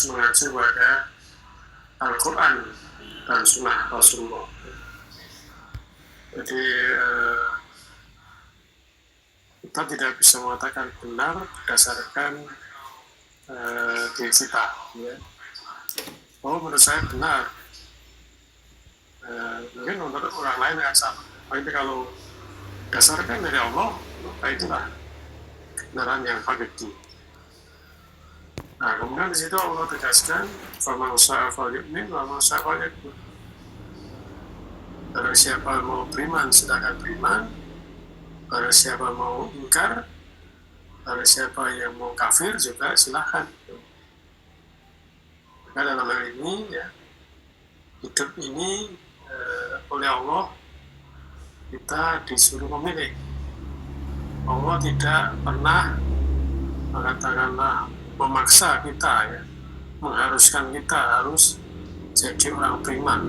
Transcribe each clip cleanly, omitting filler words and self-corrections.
harus mengacu pada Al-Quran dan Sunnah Rasulullah. Jadi kita tidak bisa mengatakan benar berdasarkan diri kita. Ya. Oh, menurut saya benar. Mungkin menurut orang lain yang sama. Tapi kalau berdasarkan dari Allah, maka itulah kebenaran yang hakiki. Nah, kemudian di situ Allah tegaskan, "Faman syaa'a falyu'min, wa man syaa'a falyakfur." Barang siapa mau beriman, silakan beriman. Barang siapa mau ingkar, barang siapa yang mau kafir juga silakan. Maka dalam hal ini, ya, hidup ini oleh Allah kita disuruh memilih. Allah tidak pernah katakanlah memaksa kita, ya, mengharuskan kita harus jadi orang beriman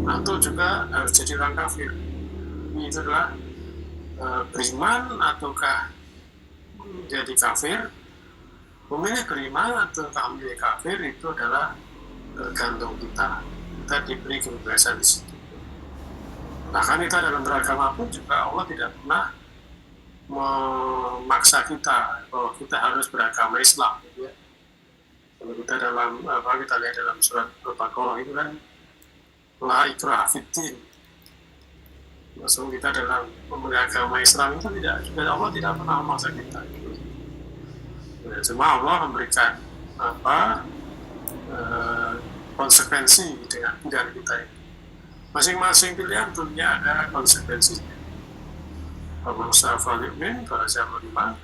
atau juga harus jadi orang kafir. Ini adalah beriman ataukah jadi kafir. Memilih beriman ataukah memilih kafir itu adalah tergantung kita. Kita diberi kebebasan di situ. Bahkan kita dalam beragama pun juga Allah tidak pernah memaksa kita bahwa kita harus beragama Islam. Gitu ya. Kalau kita kita lihat dalam surat Al-Baqarah itu kan la ikraha fiddin. Maksud kita dalam memilih agama Islam itu Allah tidak pernah memaksa kita. Gitu. Ya, cuma Allah memberikan konsekuensi dengan pilihan kita ini. Masing-masing pilihan tentunya ada konsekuensinya. Faman syaa'a falyu'min, kalau siapa beriman,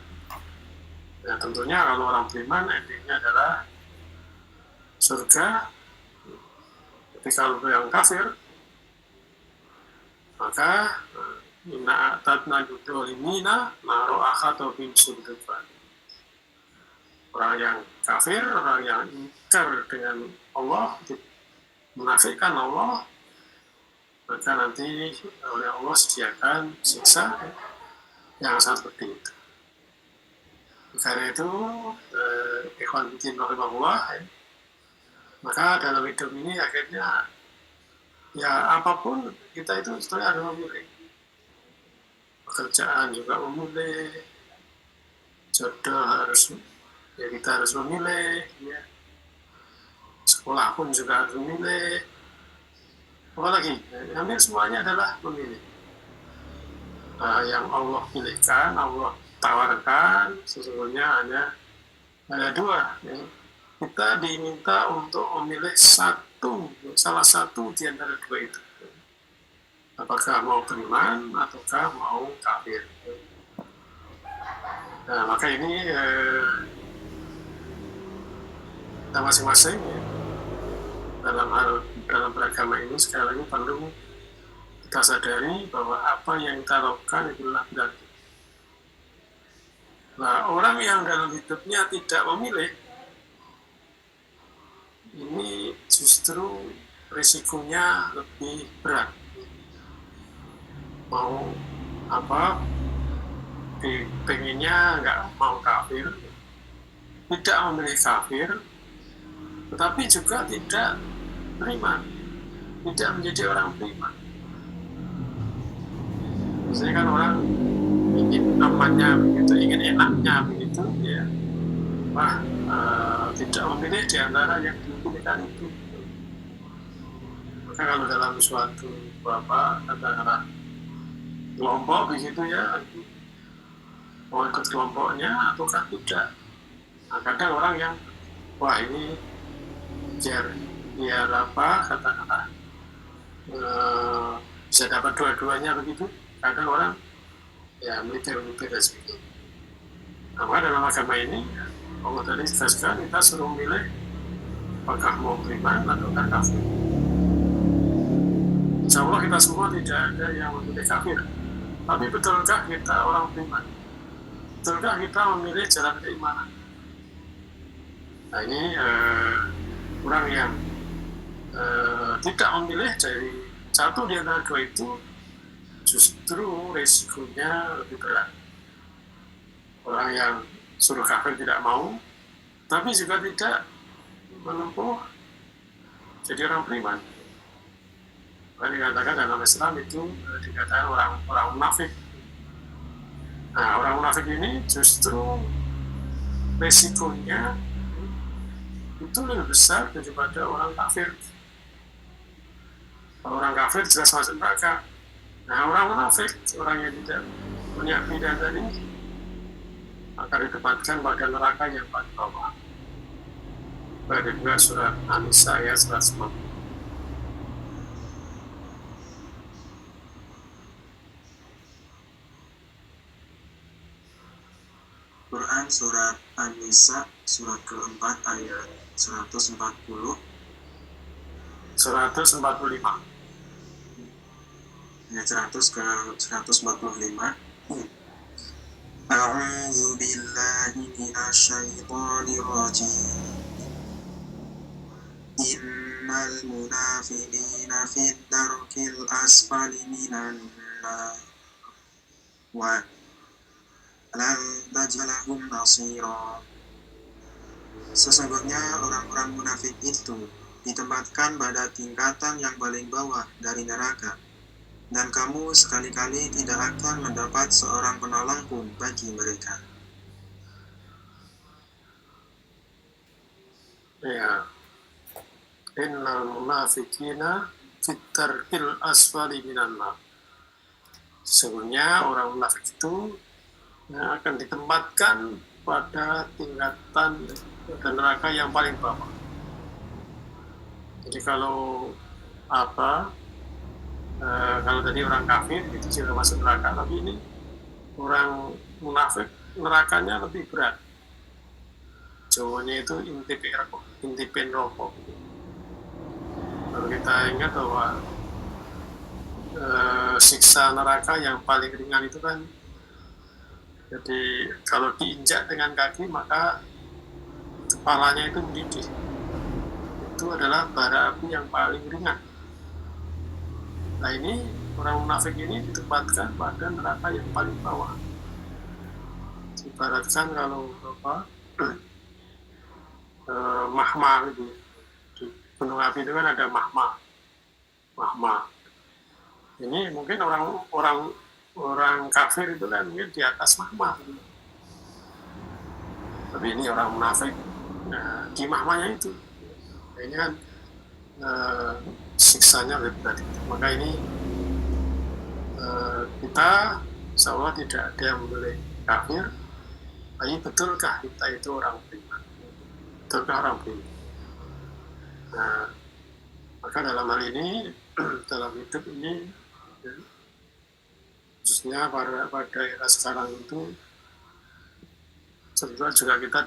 ya tentunya kalau orang beriman endingnya adalah surga. Tapi kalau yang kafir, maka inna a'tadna lidzalimina naro akhatabim sudufan. Orang yang kafir, orang yang ingkar dengan Allah, menafikan Allah, maka nanti oleh Allah sediakan siksa yang seperti itu. Karena itu, ikhwan fillah rahimahullah, maka dalam hidup ini akhirnya ya apapun kita itu sebenarnya ada memilih. Pekerjaan juga memilih, jodoh kita harus memilih, ya. Sekolah pun juga harus memilih. Apalagi, hampir semuanya adalah memilih. Yang Allah pilihkan, Allah tawarkan, sesungguhnya hanya ada dua. Ya. Kita diminta untuk memilih salah satu di antara dua itu. Apakah mau beriman ataukah mau kafir. Nah, maka ini kita masing-masing, ya, dalam beragama ini sekali lagi perlu kita sadari bahwa apa yang kita lakukan itulah benar. Nah, orang yang dalam hidupnya tidak memilih, ini justru risikonya lebih berat. Mau pengennya nggak mau kafir, tidak memilih kafir, tetapi juga tidak beriman, tidak menjadi orang beriman. Biasanya kan orang ingin amannya begitu, ingin enaknya begitu, ya. Tidak memilih di antara yang dipilihkan itu. Maka kalau dalam suatu katakanlah kelompok begitu, ya, mau ikut kelompoknya ataukah tidak. Nah, kadang orang yang ini biar katakanlah bisa dapat dua-duanya begitu. Kadang orang ya mikir-mikir dan sebagainya. Nah, dalam agama ini Allah tadi jelaskan kita suruh memilih apakah mau beriman atau kafir. Insya Allah kita semua tidak ada yang memilih kafir. Tapi betulkah kita orang beriman? Betulkah kita memilih jalan keimanan? Nah, ini orang yang tidak memilih dari satu di antara dua itu justru resikonya lebih berat. Orang yang suruh kafir tidak mau, tapi juga tidak menempuh jadi orang beriman. Dikatakan dalam Islam itu dikatakan orang munafik. Nah, orang munafik ini justru resikonya itu lebih besar daripada orang kafir. Orang kafir jelas masuk neraka. Nah, orang munafik, orang yang tidak punya pilihan tadi, akan ditempatkan pada neraka yang paling bawah. Pada juga surat An-Nisa ayat 150. Quran surat An-Nisa surat keempat ayat 140 145 ayat 100 ke 145. A'udzu billahi minasyaitonir rajim. Innal munafiqina fid darkil asfali minan nar wa lan taj'alahum nasira. Sesungguhnya orang-orang munafik itu ditempatkan pada tingkatan yang paling bawah dari neraka, dan kamu sekali-kali tidak akan mendapat seorang penolong pun bagi mereka. Ya, innal munafiqina fit darkil asfali minan nar. Sesungguhnya orang munafik itu akan ditempatkan pada tingkatan dan neraka yang paling bawah. Jadi kalau tadi orang kafir itu sudah masuk neraka, tapi ini orang munafik nerakanya lebih berat. Jawanya itu intipin rokok. Kalau kita ingat bahwa siksa neraka yang paling ringan itu kan, jadi kalau diinjak dengan kaki maka kepalanya itu mendidih. Itu adalah bara api yang paling ringan. Nah, ini orang munafik ini ditempatkan pada neraka yang paling bawah. Ibaratkan kalau mahma gitu. Di gunung api itu kan ada mahma. Ini mungkin orang kafir itu kan mungkin di atas mahma. Tapi ini orang munafik di mahmanya itu. Ini kan siksanya lebih berat. Maka ini kita insya Allah tidak ada yang boleh kafir. Tapi betulkah kita itu orang beriman? Betulkah orang beriman? Nah, maka dalam hal ini, dalam hidup ini, khususnya pada era sekarang itu, sebetulnya juga kita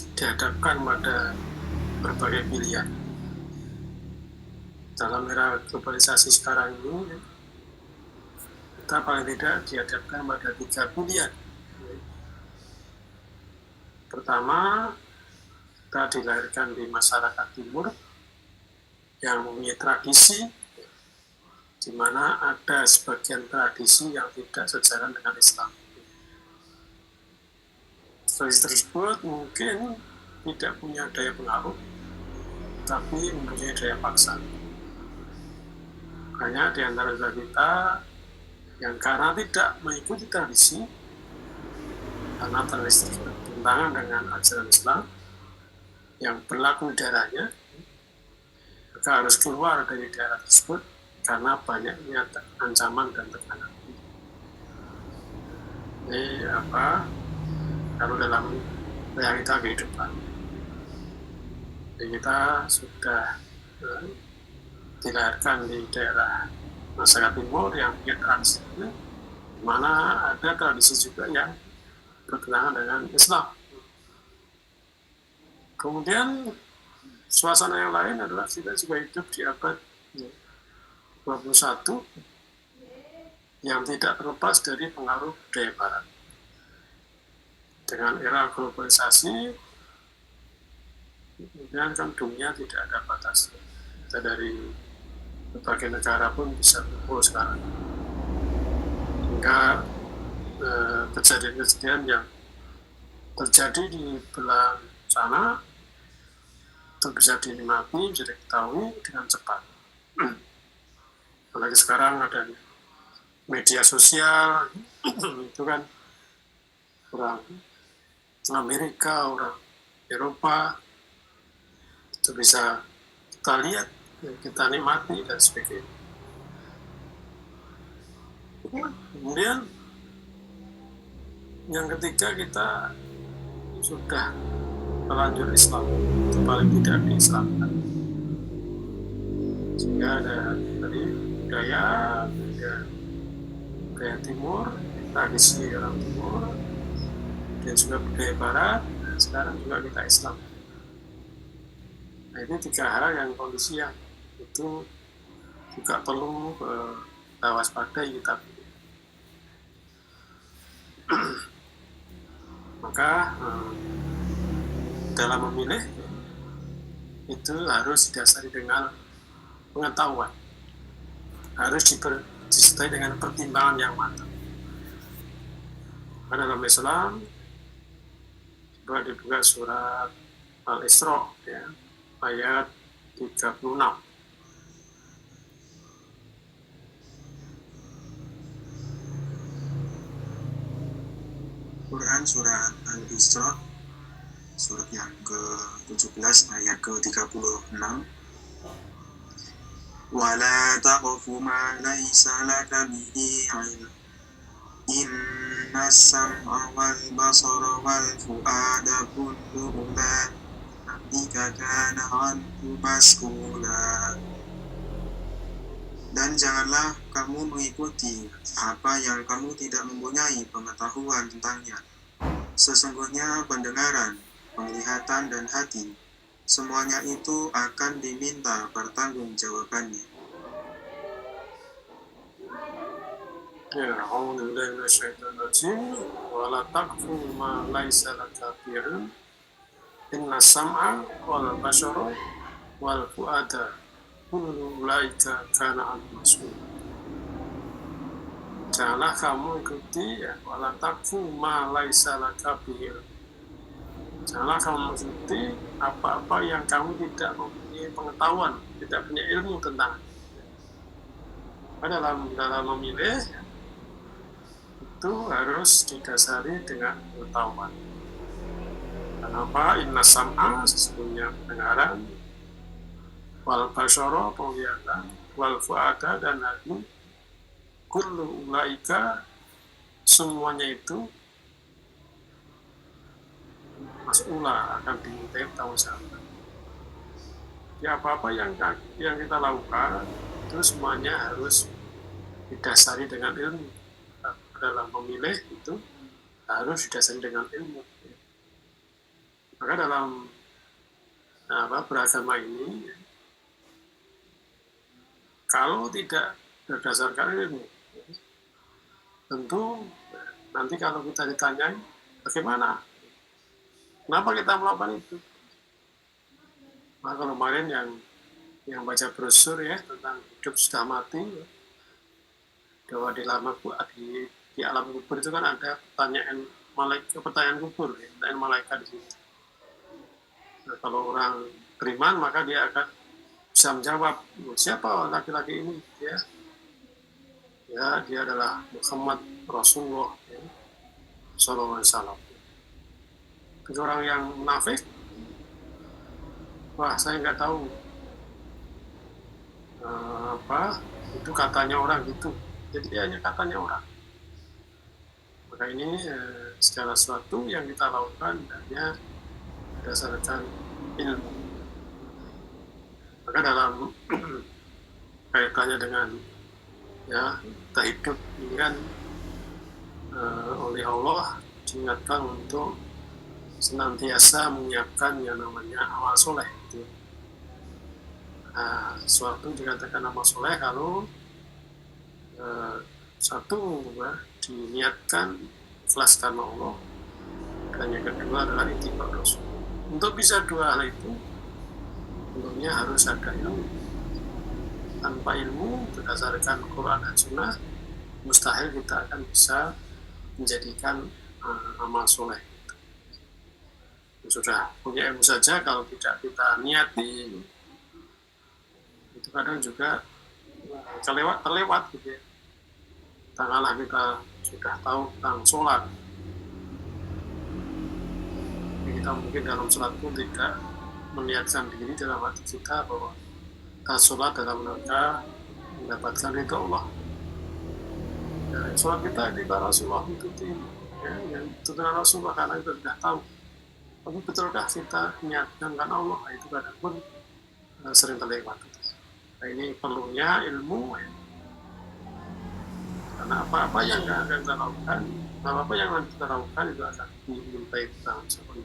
dihadapkan pada berbagai pilihan. Dalam era globalisasi sekarang ini, kita paling tidak dihadapkan pada 3 pilihan. Pertama, kita dilahirkan di masyarakat timur yang mempunyai tradisi, di mana ada sebagian tradisi yang tidak sejalan dengan Islam. Tradisi tersebut mungkin tidak punya daya pengaruh, tapi mempunyai daya paksa. Makanya di antara kita yang karena tidak mengikuti tradisi, karena tradisi tersebut bertentangan dengan ajaran Islam yang berlaku di daerahnya, maka harus keluar dari daerah tersebut karena banyaknya ancaman dan tekanan. Ini kalau dalam realita kehidupan. Jadi kita sudah dilahirkan di daerah masyarakat timur yang punya tradisi, di mana ada tradisi juga yang bertentangan dengan Islam. Kemudian suasana yang lain adalah kita juga hidup di abad 21 yang tidak terlepas dari pengaruh budaya Barat. Dengan era globalisasi, kemudian kan dunia tidak ada batas. Kita dari berbagai negara pun bisa kumpul sekarang. Hingga kejadian-kejadian yang terjadi di belah sana itu bisa dinikmati, bisa diketahui dengan cepat. Apalagi sekarang ada media sosial, itu kan orang Amerika, orang Eropa, itu bisa kita lihat, kita nikmati, dan sebagainya. Kemudian yang ketiga, kita sudah terlanjur Islam, itu paling tidak diislamkan, sehingga ada tadi budaya timur, tradisi orang timur, dan juga budaya barat, dan sekarang juga kita Islam. Nah, ini tiga hal yang kondisi yang itu juga perlu kita waspadai, kita maka dalam memilih itu harus didasari dengan pengetahuan, harus disertai dengan pertimbangan yang matang. Karena dalam Islam juga dibuka surat Al-Isra, ya, ayat 36. Quran surat Al-Isra, surat yang ke-17 ayat ke-36. Wala taqfu ma laysa laka bihi ilm. Inna sam'a wal basara wal fu'ada kullu ulaika kana anhu mas'ula. Dan janganlah kamu mengikuti apa yang kamu tidak mempunyai pengetahuan tentangnya. Sesungguhnya pendengaran, penglihatan, dan hati, semuanya itu akan diminta pertanggungjawabannya. Ya, a'udzubillahi minasyaitonir rajim. Wala taqfu ma laysa laka bihi ilm. Inna sam'a wal basara wal fu'ada kullu ulaika kana anhu mas'ula. Janganlah kamu ikuti, ya, wala taqfu ma laysa laka bihi ilm. Janganlah kamu mengikuti apa-apa yang kamu tidak mempunyai pengetahuan, tidak punya ilmu tentang. Dalam memilih itu harus didasari dengan pengetahuan. Kenapa? Inna sam'a, sesungguhnya pendengaran, wal basara, penglihatan, wal fu'ada, dan hati, kullu ulaika, semuanya itu mas'ula, akan dimintai tanggung jawab. Ya, apa-apa yang kita lakukan itu semuanya harus didasari dengan ilmu. Dalam memilih itu harus didasari dengan ilmu. Maka dalam beragama ini, kalau tidak berdasarkan ilmu, tentu nanti kalau kita ditanyai bagaimana, kenapa kita melakukan itu. Maka kemarin yang baca brosur, ya, tentang hidup sudah mati, bahwa di alam kubur itu kan ada pertanyaan kubur, ya, pertanyaan malaikat di situ. Nah, kalau orang beriman maka dia akan bisa menjawab, siapa laki-laki ini, ya, dia adalah Muhammad Rasulullah, ya, Sallallahu Alaihi Wasallam. Bagi orang yang munafik, wah, saya nggak tahu, itu katanya orang gitu, jadi hanya katanya orang. Maka ini segala sesuatu yang kita lakukan hanya berdasarkan ilmu. Maka dalam kaitannya dengan, ya, kita hidup ini kan oleh Allah diingatkan untuk senantiasa menyiapkan yang namanya amal soleh. Suatu dikatakan amal soleh kalau satu, diniatkan ikhlas karena Allah, dan yang kedua adalah ittiba Rasul. Untuk bisa dua hal itu tentunya harus ada ilmu. Tanpa ilmu berdasarkan Quran dan Sunnah, mustahil kita akan bisa menjadikan amal soleh. Sudah punya ilmu saja, kalau tidak kita niati, itu kadang juga terlewat gitu ya. Katakanlah kita sudah tahu tentang sholat, kita mungkin dalam sholat pun tidak meniatkan diri dalam hati kita bahwa kita sholat dalam rangka mendapatkan ridho Allah. Ya, sholat kita di Rasulullah itu ya, yang itu dengan Rasulullah, karena kita sudah tahu. Tapi betulkah kita niatkan karena Allah? Itu kadang pun sering terlewat. Nah, ini perlunya ilmu ya. Karena apa-apa yang akan kita lakukan, apa-apa yang akan kita lakukan itu akan dimintai tanggung jawab.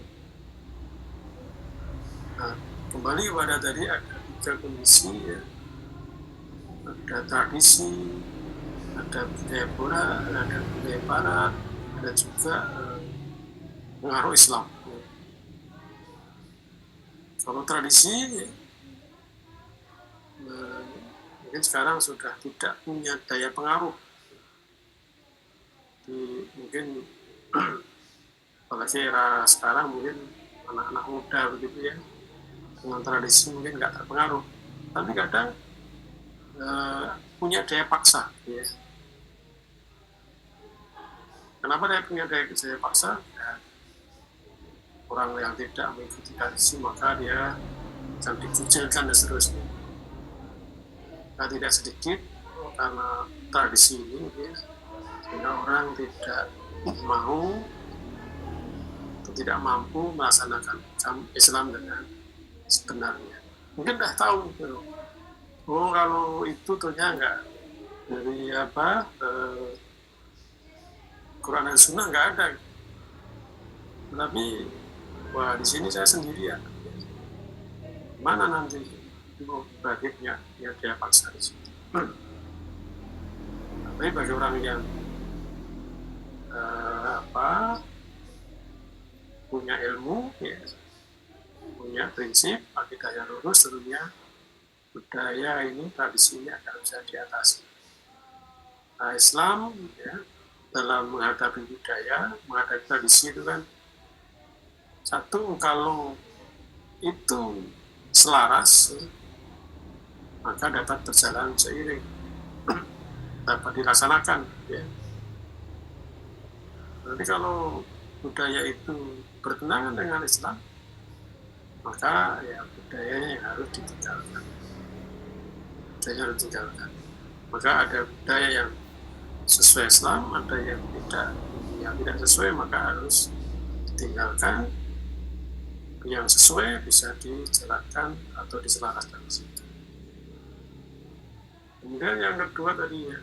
Nah, kembali kepada tadi ada 3 kondisi ya. Ada tradisi, ada budaya barat, ada budaya barat, ada juga pengaruh Islam. Kalau tradisi ya, mungkin sekarang sudah tidak punya daya pengaruh. Mungkin apalagi era sekarang mungkin anak-anak muda begitu ya, dengan tradisi mungkin nggak terpengaruh, tapi kadang punya daya paksa ya. Kenapa dia punya daya paksa? Ya, orang yang tidak mengikuti tradisi maka dia akan dikucilkan dan seterusnya. Nah, tidak sedikit karena tradisi ini ya, sehingga orang tidak mau atau tidak mampu melaksanakan Islam dengan sebenarnya. Mungkin sudah tahu gitu. Oh, kalau itu ternyata enggak dari Quran dan Sunnah enggak ada. Tapi wah, di sini saya sendirian. Mana nanti bagiannya ya dia paksa di situ. Tapi bagi orang yang punya ilmu, ya, punya prinsip, akidah yang lurus, tentunya budaya ini, tradisi ini akan bisa diatasi. Nah, Islam ya, dalam menghadapi budaya, menghadapi tradisi itu kan, satu, kalau itu selaras, maka dapat berjalan seiring, dapat dilaksanakan. Ya. Nanti kalau budaya itu bertentangan dengan Islam, maka ya budayanya yang harus ditinggalkan. Maka ada budaya yang sesuai Islam, ada yang tidak sesuai, maka harus ditinggalkan. Yang sesuai bisa dijalankan atau diselaraskan di situ. Kemudian yang kedua tadi ya,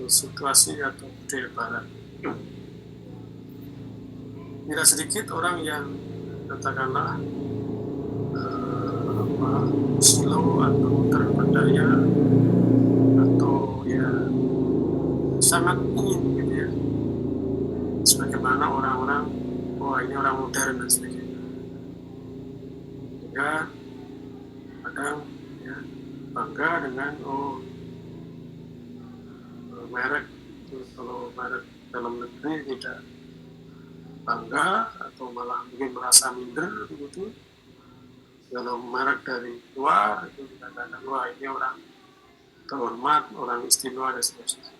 situasi atau budaya barat. Tidak sedikit orang yang katakanlah silau atau terpedaya atau ya sangat ingin gitu ya, sebagaimana orang-orang ini orang modern dan sebagainya, sehingga kadang ya bangga dengan merek, kalau merek dalam negeri tidak bangga atau malah mungkin merasa minder begitu. Kalau merek dari luar itu dikatakan wah ini orang terhormat, orang istimewa dan sebagainya.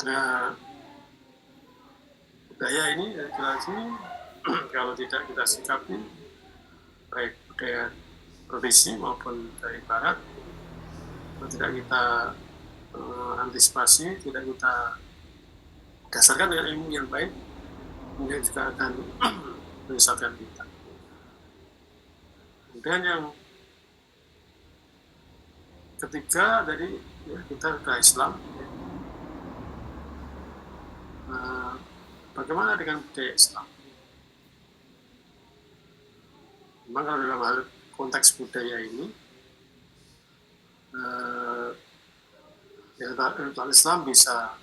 Nah, budaya ini jelas kalau tidak kita sikapi, baik budaya tradisi maupun dari barat, kalau tidak kita antisipasi, tidak kita dasarkan dengan ilmu yang baik, mungkin juga akan menyesatkan kita. Kemudian yang ketiga dari ya, kita ke Islam. Ya. Bagaimana dengan budaya Islam? Memang kalau dalam hal konteks budaya ini, Islam bisa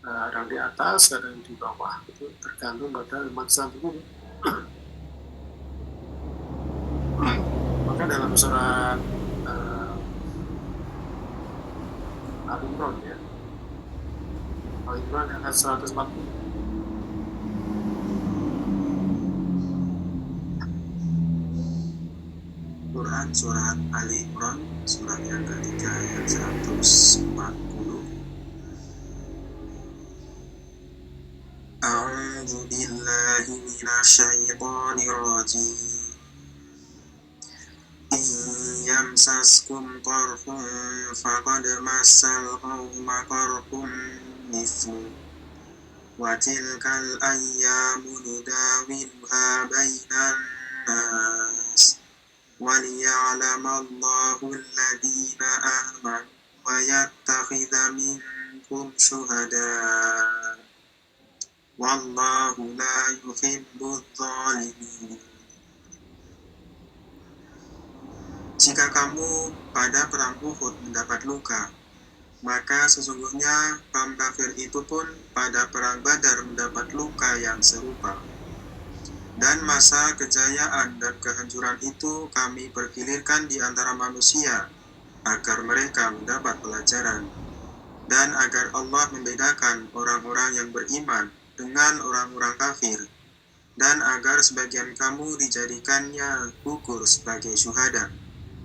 kadang di atas, kadang di bawah, itu tergantung pada umat Islam itu. Maka dalam surat Al-Imran ya. Al-Imran ayat 140. Quran Surat Ali Imran, surat yang ketiga ayat 140. A'udzu billahi minasyaitonir rajim. In yamsaskum qarhun faqad massal qauma qarhun mithlu wa tilkal ayyamu nudawiluha bainan nas waliya'lamallahu alladhina amanu wa yattakhidha minkum syuhada wallahu la yuhibbudz zalimin. Jika kamu pada perang Uhud mendapat luka, maka sesungguhnya kaum kafir itu pun pada perang Badar mendapat luka yang serupa. Dan masa kejayaan dan kehancuran itu kami pergilirkan di antara manusia, agar mereka mendapat pelajaran, dan agar Allah membedakan orang-orang yang beriman dengan orang-orang kafir, dan agar sebagian kamu dijadikannya gugur sebagai syuhada,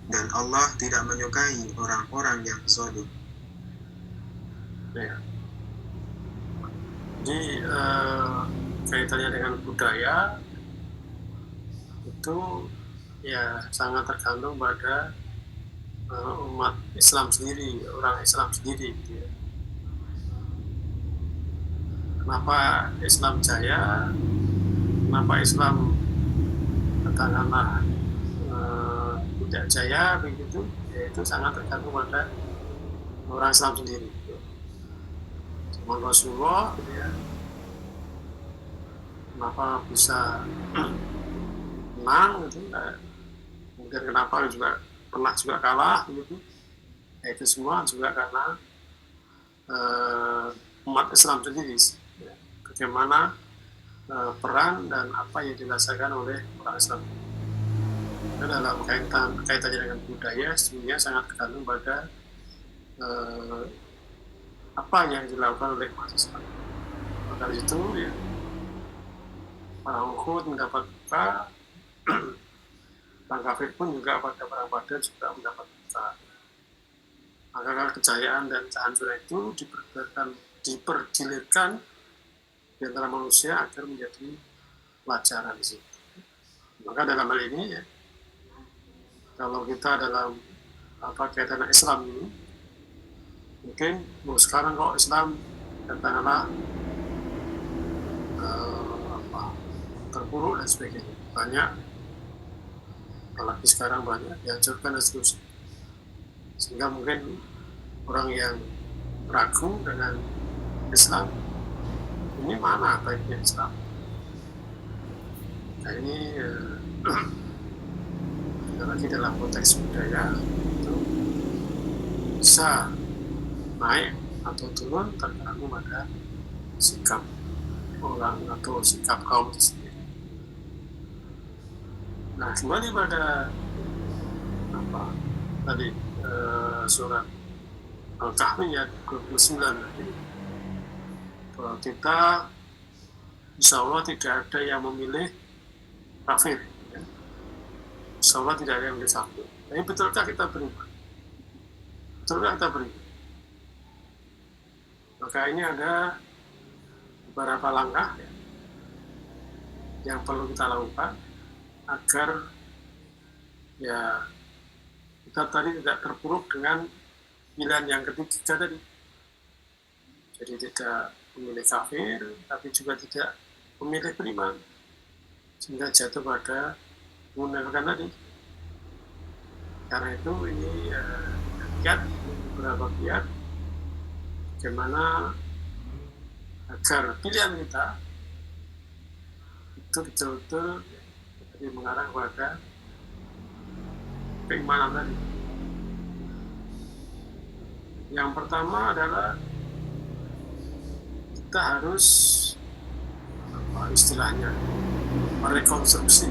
dan Allah tidak menyukai orang-orang yang zalim. Ya. Jadi kaitannya dengan budaya itu ya sangat tergantung pada umat Islam sendiri, orang Islam sendiri gitu ya. Kenapa Islam jaya, kenapa Islam katakanlah tidak jaya begitu, ya itu sangat tergantung pada orang Islam sendiri. Zaman Rasulullah gitu ya, kenapa bisa menang gitu, kemudian kenapa juga pernah juga kalah gitu, ya itu semua juga karena umat Islam sendiri ya. Bagaimana peran dan apa yang dirasakan oleh orang Islam dalam kaitannya dengan budaya sebenarnya sangat tergantung pada apa yang dilakukan oleh umat Islam. Maka dari itu ya, perang Uhud mendapat luka, perang kafir pun juga pada perang Badar juga mendapat luka. Maka kejayaan dan kehancuran itu dipergilirkan di antara manusia agar menjadi pelajaran di situ. Maka dalam hal ini ya, kalau kita dalam kaitan Islam ini, mungkin sekarang kok Islam katakanlah terpuruk dan sebagainya, banyak, apalagi sekarang banyak dihancurkan dan seterusnya, sehingga mungkin orang yang ragu dengan Islam, ini mana baiknya Islam? Nah ini lagi dalam konteks budaya itu bisa naik atau turun tergantung pada sikap orang atau sikap kaum itu sendiri. Nah kembali pada tadi surat Al-Kahfi ayat 29 tadi, bahwa kita insya Allah tidak ada yang memilih kafir. Insya Allah tidak ada yang memilih kafir. Tapi betulkah kita beriman? Betulkah kita beriman? Maka ini ada beberapa langkah ya, yang perlu kita lakukan agar ya kita tadi tidak terpuruk dengan pilihan yang ketiga tadi. Jadi tidak memilih kafir, tapi juga tidak memilih beriman, sehingga jatuh pada munafikan tadi. Karena itu ini beberapa kiat bagaimana agar pilihan kita itu betul-betul mengarah kepada keimanan tadi. Yang pertama adalah kita harus istilahnya merekonstruksi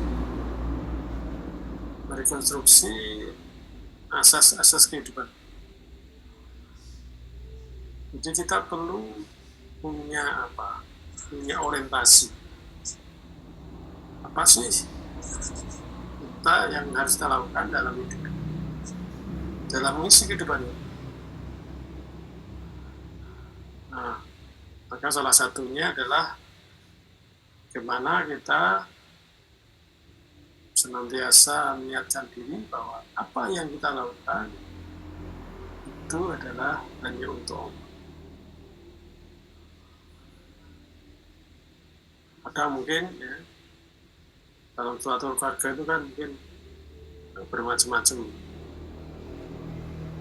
asas-asas kehidupan. Jadi kita perlu punya orientasi. Apa sih kita yang harus kita lakukan dalam hidup, dalam mengisi kehidupan ini? Nah, maka salah satunya adalah bagaimana kita senantiasa mengingatkan diri bahwa apa yang kita lakukan itu adalah hanya untuk Allah. Maka mungkin ya, dalam suatu keluarga itu kan mungkin bermacam-macam.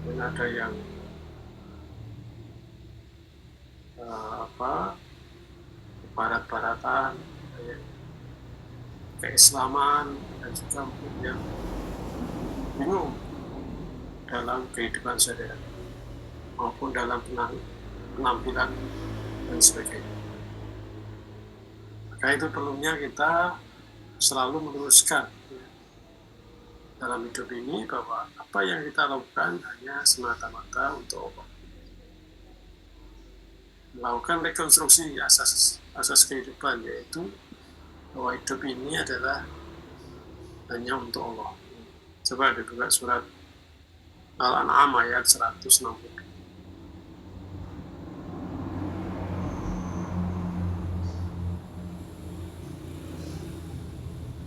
Mungkin ada yang barat-baratan, keislaman, dan juga mungkin yang bingung dalam kehidupan sehari-hari maupun dalam penampilan dan sebagainya. Maka itu perlunya kita selalu meluruskan dalam hidup ini bahwa apa yang kita lakukan hanya semata-mata untuk Allah. Melakukan rekonstruksi asas kehidupan, yaitu bahwa hidup ini adalah hanya untuk Allah. Coba dibuka surat Al-An'am ayat 160.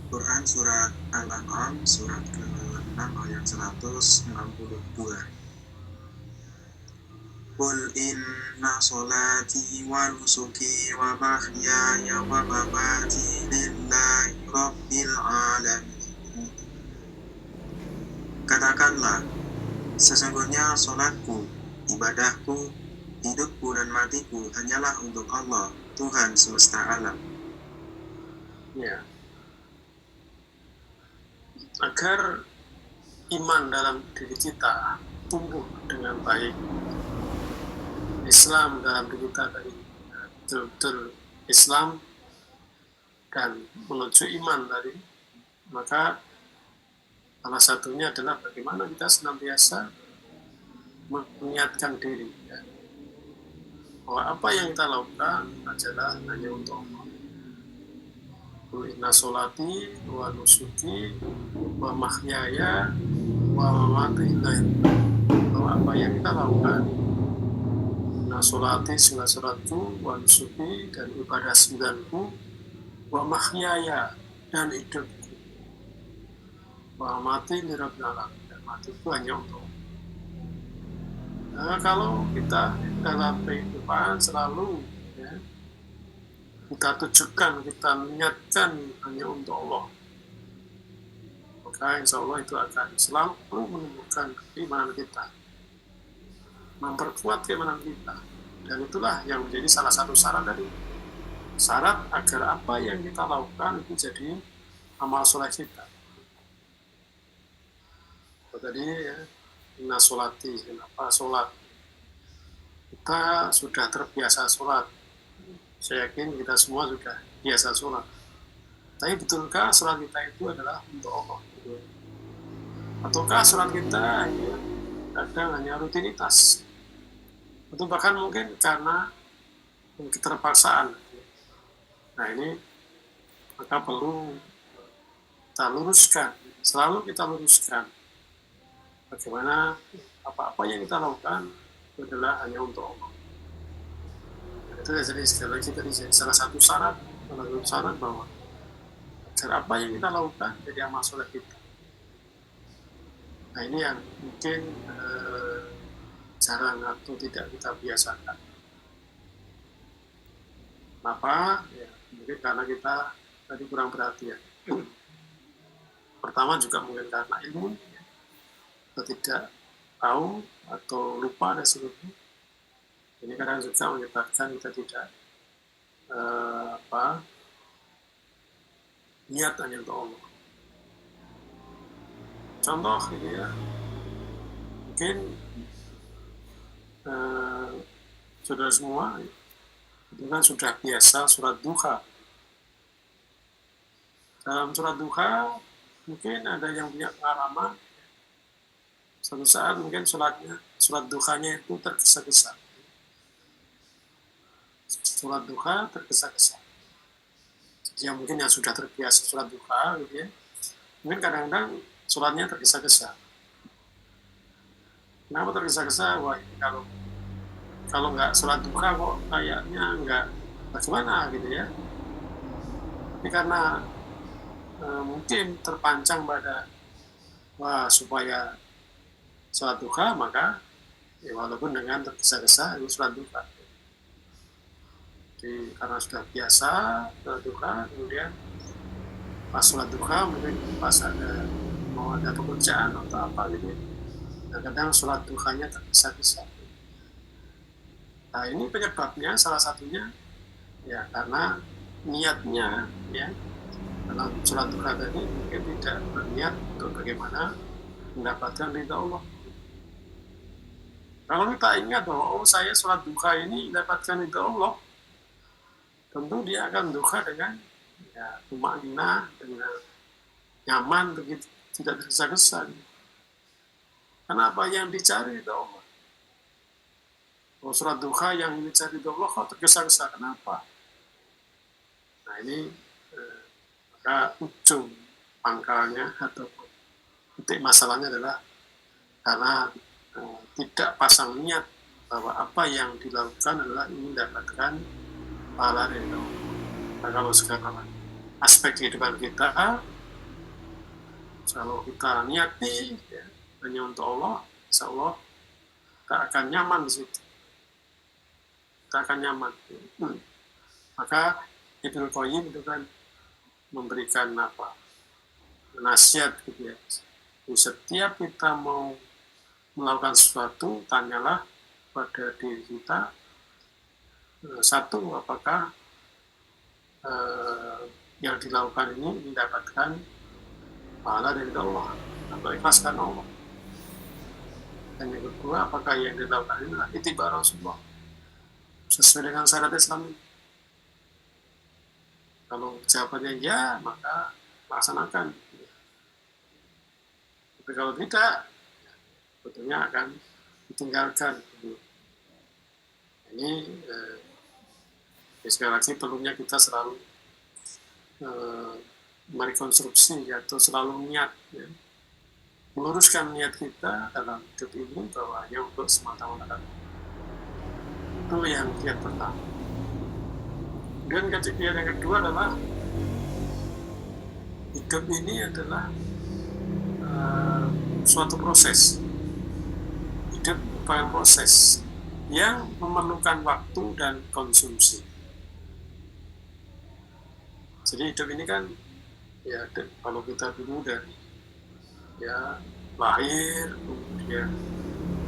Quran surat Al-An'am surat ke-6 ayat 162. Qul inna sholati wa nusuki wa mahyaya wa mamati lillahi rabbil alamin. Katakanlah, sesungguhnya sholatku, ibadahku, hidupku dan matiku hanyalah untuk Allah, Tuhan semesta alam. Ya. Agar iman dalam diri kita tumbuh dengan baik, Islam dalam diri kita tadi betul-betul Islam dan menuju iman tadi, maka salah satunya adalah bagaimana kita senantiasa mengingatkan diri ya, bahwa apa yang kita lakukan adalah hanya untuk Allah. Inna sholati wa nusuki wa mahyaya wa mamati lillahi, bahwa apa yang kita lakukan, inna sholati segala sholatku, wa nusuki dan ibadah sembilanku, wa mahyaya dan hidupku, wa mati lirabbil alamin, dan matiku hanya untuk Allah. Nah, kalau kita dalam kehidupan selalu ya, kita tujukan, kita niatkan hanya untuk Allah, maka insya Allah itu akan selalu menumbuhkan keimanan kita, memperkuat keimanan kita, dan itulah yang menjadi salah satu syarat agar apa yang kita lakukan itu jadi amal soleh kita. Tadi ya, inna sholati, kenapa sholat? Kita sudah terbiasa sholat. Saya yakin kita semua sudah biasa sholat. Tapi betulkah sholat kita itu adalah untuk Allah? Ataukah sholat kita ya, kadang hanya rutinitas? Atau bahkan mungkin karena keterpaksaan. Nah ini maka perlu kita luruskan, selalu kita luruskan. Bagaimana apa-apa yang kita lakukan itu adalah hanya untuk Allah. Itu jadi sekali lagi tadi salah satu syarat bahwa agar apa yang kita lakukan jadi amal soleh kita. Nah ini yang mungkin jarang atau tidak kita biasakan. Kenapa? Ya, mungkin karena kita tadi kurang perhatian. Pertama juga mungkin karena ilmu, ya, atau tidak tahu atau lupa dan sebagainya. Ini kadang juga menyebabkan kita tidak niat hanya untuk Allah. Contoh ini ya, mungkin saudara semua itu kan sudah biasa surat duha. Dalam surat duha mungkin ada yang punya pengalaman suatu saat mungkin surat duhanya itu tergesa-gesa. sholat duha tergesa-gesa. Jadi mungkin yang sudah terbiasa sholat duha gitu ya, mungkin kadang-kadang sholatnya tergesa-gesa. Kenapa tergesa-gesa? Wah, ini kalau nggak sholat duha kok kayaknya nggak bagaimana gitu ya. Tapi karena mungkin terpancang pada wah supaya sholat duha, maka ya walaupun dengan tergesa-gesa itu sholat duha. Jadi karena sudah biasa sholat duha, kemudian pas sholat duha mungkin pas mau ada pekerjaan atau apa gitu, kadang-kadang sholat duhanya tergesa-gesa. Nah ini penyebabnya salah satunya ya karena niatnya ya dalam sholat duha tadi mungkin tidak berniat untuk bagaimana mendapatkan ridha Allah. Kalau kita ingat bahwa saya sholat duha ini mendapatkan ridha Allah, tentu dia akan duha dengan ya tumakninah, dengan nyaman, begitu tidak tergesa-gesa. Karena apa yang dicari ridha Allah. Kalau sholat duha yang dicari ridha Allah kok tergesa-gesa, kenapa? Nah ini maka ujung pangkalnya atau titik masalahnya adalah karena tidak pasang niat bahwa apa yang dilakukan adalah ingin mendapatkan pahala dari Allah. Nah, kalau sekarang aspek kehidupan kita, kalau kita niati ya, hanya untuk Allah, insya Allah kita akan nyaman di situ. Kita akan nyaman. Maka Ibnu Qayyim itu kan memberikan nasihat gitu ya. Setiap kita mau melakukan sesuatu, tanyalah pada diri kita, satu, apakah yang dilakukan ini mendapatkan pahala dari Allah atau ikhlaskan Allah. Dan yang kedua, apakah yang dilakukan ini adalah ittiba Rasulullah sesuai dengan syarat Islam ini. Kalau jawabannya ya, maka laksanakan. Tapi kalau tidak, sebetulnya akan ditinggalkan. Ini sekali lagi perlunya kita selalu merekonstruksi atau selalu niat ya. Meluruskan niat kita dalam hidup ini bahwa hanya untuk semata-mata. Itu yang niat pertama. Dan yang kedua adalah hidup ini adalah suatu proses. Hidup merupakan proses yang memerlukan waktu dan konsumsi. Jadi hidup ini kan ya kalau kita dulu dari ya lahir, kemudian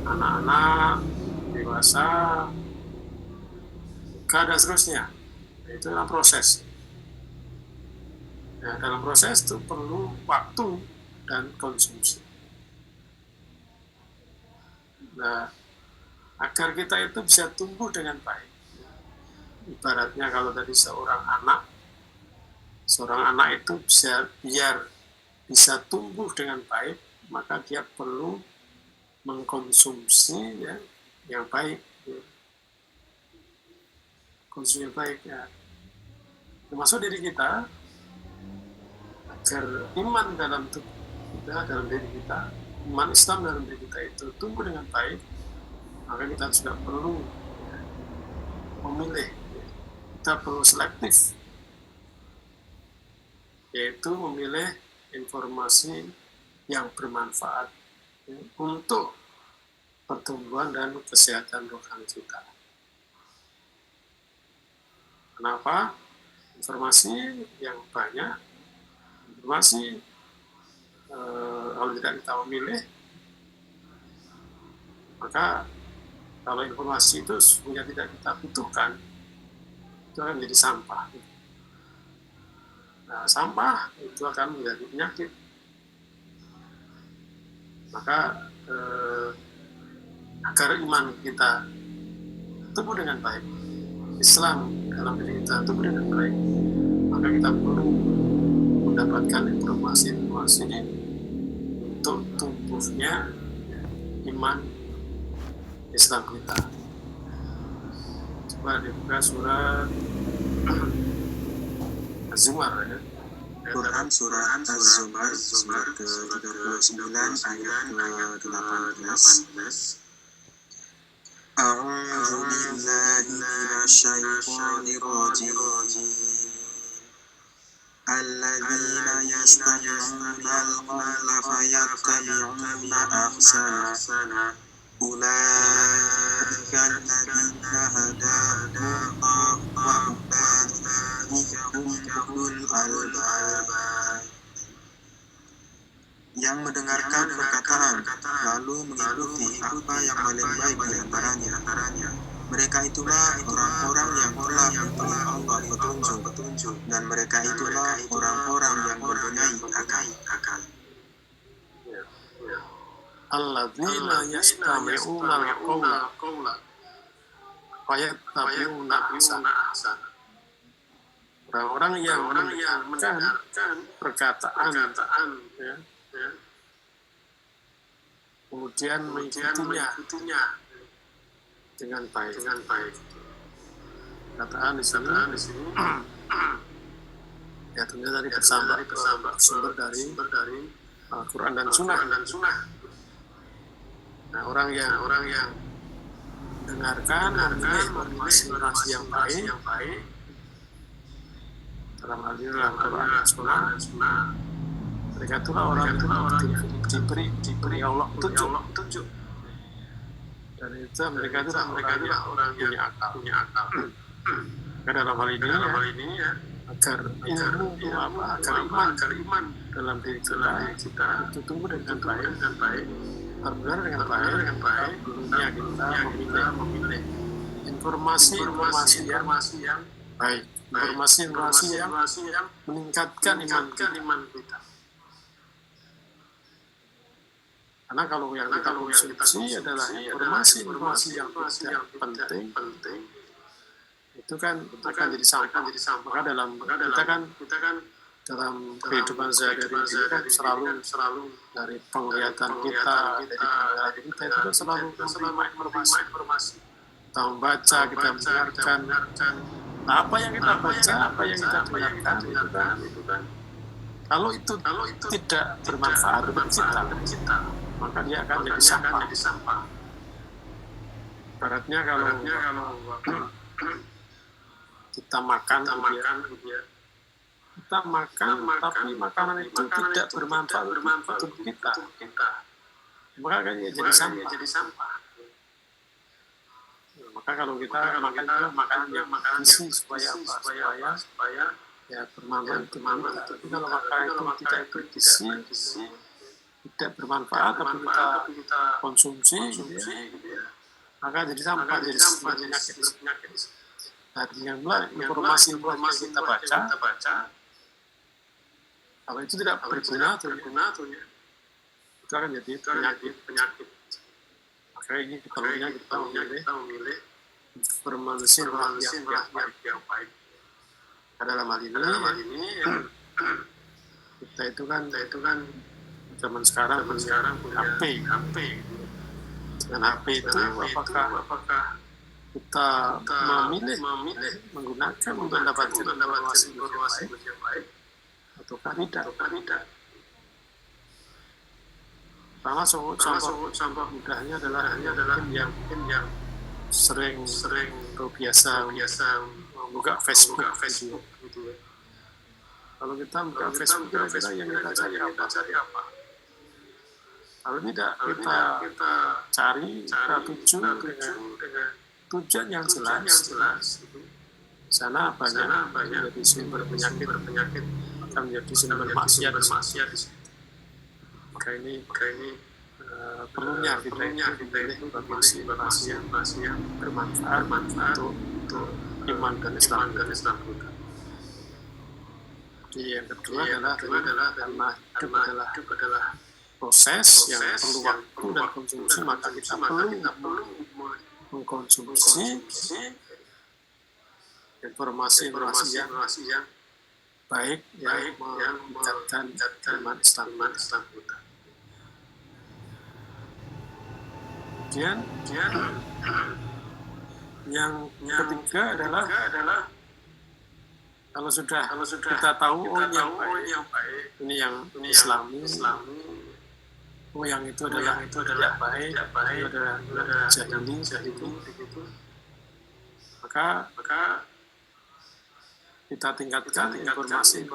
anak-anak, dewasa, nikah dan seterusnya. Itu adalah proses. Nah, dalam proses itu perlu waktu dan konsumsi. Nah, agar kita itu bisa tumbuh dengan baik. Ibaratnya kalau tadi seorang anak itu biar bisa tumbuh dengan baik, maka dia perlu mengkonsumsi ya, yang baik. Ya. Konsumsi yang baik ya. Termasuk diri kita, agar iman dalam tubuh kita, dalam diri kita, iman Islam dalam diri kita itu tumbuh dengan baik, maka kita juga perlu ya, memilih. Ya. Kita perlu selektif, yaitu memilih informasi yang bermanfaat ya, untuk pertumbuhan dan kesehatan rohani kita. Kenapa? Informasi yang banyak, informasi kalau tidak kita memilih, maka kalau informasi itu sebenarnya tidak kita butuhkan, itu akan menjadi sampah. Nah, sampah itu akan menjadi penyakit. Maka agar iman kita tumbuh dengan baik, Islam dalam diri kita tumbuh dengan baik, maka kita perlu mendapatkan informasi-informasi untuk tumbuhnya iman Islam kita. dibuka surat Az-Zumar ya. Quran Surat Az-Zumar surat ke-39 ayat ke-18. A'udzu billahi minasyaitonir rajim. Alladzina yastami'una al-qawla fayattabi'una ahsana. Ulaika alladzina hadahumullah wa ulaika humul albab. Yang mendengarkan perkataan lalu mengikuti apa yang paling baik di antaranya. Mereka itulah orang-orang yang telah memberi Allah petunjuk, dan mereka itulah orang-orang yang mempunyai akal. Alladzina yastami'una al-qawla fayattabi'una ahsana. Orang-orang yang mendengarkan perkataan ya, kemudian mengikutinya dengan baik. Perkataan di sini ya tentunya tadi bersumber dari Al-Quran dan Sunnah. Nah, orang yang dengarkan informasi yang baik dalam hal ini Al-Quran dan Sunnah, mereka itulah orang yang diberi Allah petunjuk. Dan itu mereka itulah orang yang punya akal. Maka dalam hal ini ya, agar ilmu itu agar iman dalam diri kita itu tumbuh dengan baik, terbenar dengan baik. Dulunya kita memilih informasi yang baik, informasi yang meningkatkan iman kita. Karena kalau yang kita konsumsi adalah informasi yang tidak penting, itu kan akan jadi sampah. Maka dalam kita kan dalam kehidupan sehari-hari ini kan selalu dari penglihatan kita, itu kan selalu menerima informasi. Kita membaca, kita mendengarkan. Nah, apa yang kita baca, apa yang kita dengarkan, itu kan kalau itu tidak bermanfaat bagi kita, maka dia akan jadi sampah. Baratnya kalau kita makan, tapi makanan itu tidak bermanfaat untuk kita, maka akan jadi sampah. Maka kalau kita makan makanan yang bergizi supaya ya bermanfaat. Tapi kalau makanan itu tidak bergizi, tidak bermanfaat, tapi kita konsumsi, maka jadi sampah, jadi penyakit. Yang informasi kita baca, kalau itu tidak berguna tuh itu akan jadi penyakit. Maka ini perlunya kita memilih informasi yang baik. Dalam hal ini kita itu kan zaman sekarang punya HP. Dengan HP itu apakah kita memilih menggunakan untuk mendapatkan informasi yang baik ataukah tidak? Contoh mudahnya adalah mungkin yang sering atau biasa membuka Facebook gitu ya. Kalau kita buka Facebook, kira-kira yang kita cari apa? Kalau tidak kita cari, kita tuju dengan tujuan yang jelas. Sana banyak menjadi sumber penyakit, akan menjadi sumber maksiat. Maka ini perlunya kita informasi yang bermanfaat untuk iman dan Islam kita. Jadi yang kedua adalah karena hidup adalah proses yang perlu waktu dan konsumsi, maka kita perlu mengkonsumsi informasi yang baik yang meningkatkan iman Islam kita. Kemudian Yang ketiga adalah kalau sudah kita tahu ini yang baik, ini yang Islami, oh yang itu adalah baik, itu adalah jahili, begitu. Maka kita tingkatkan informasi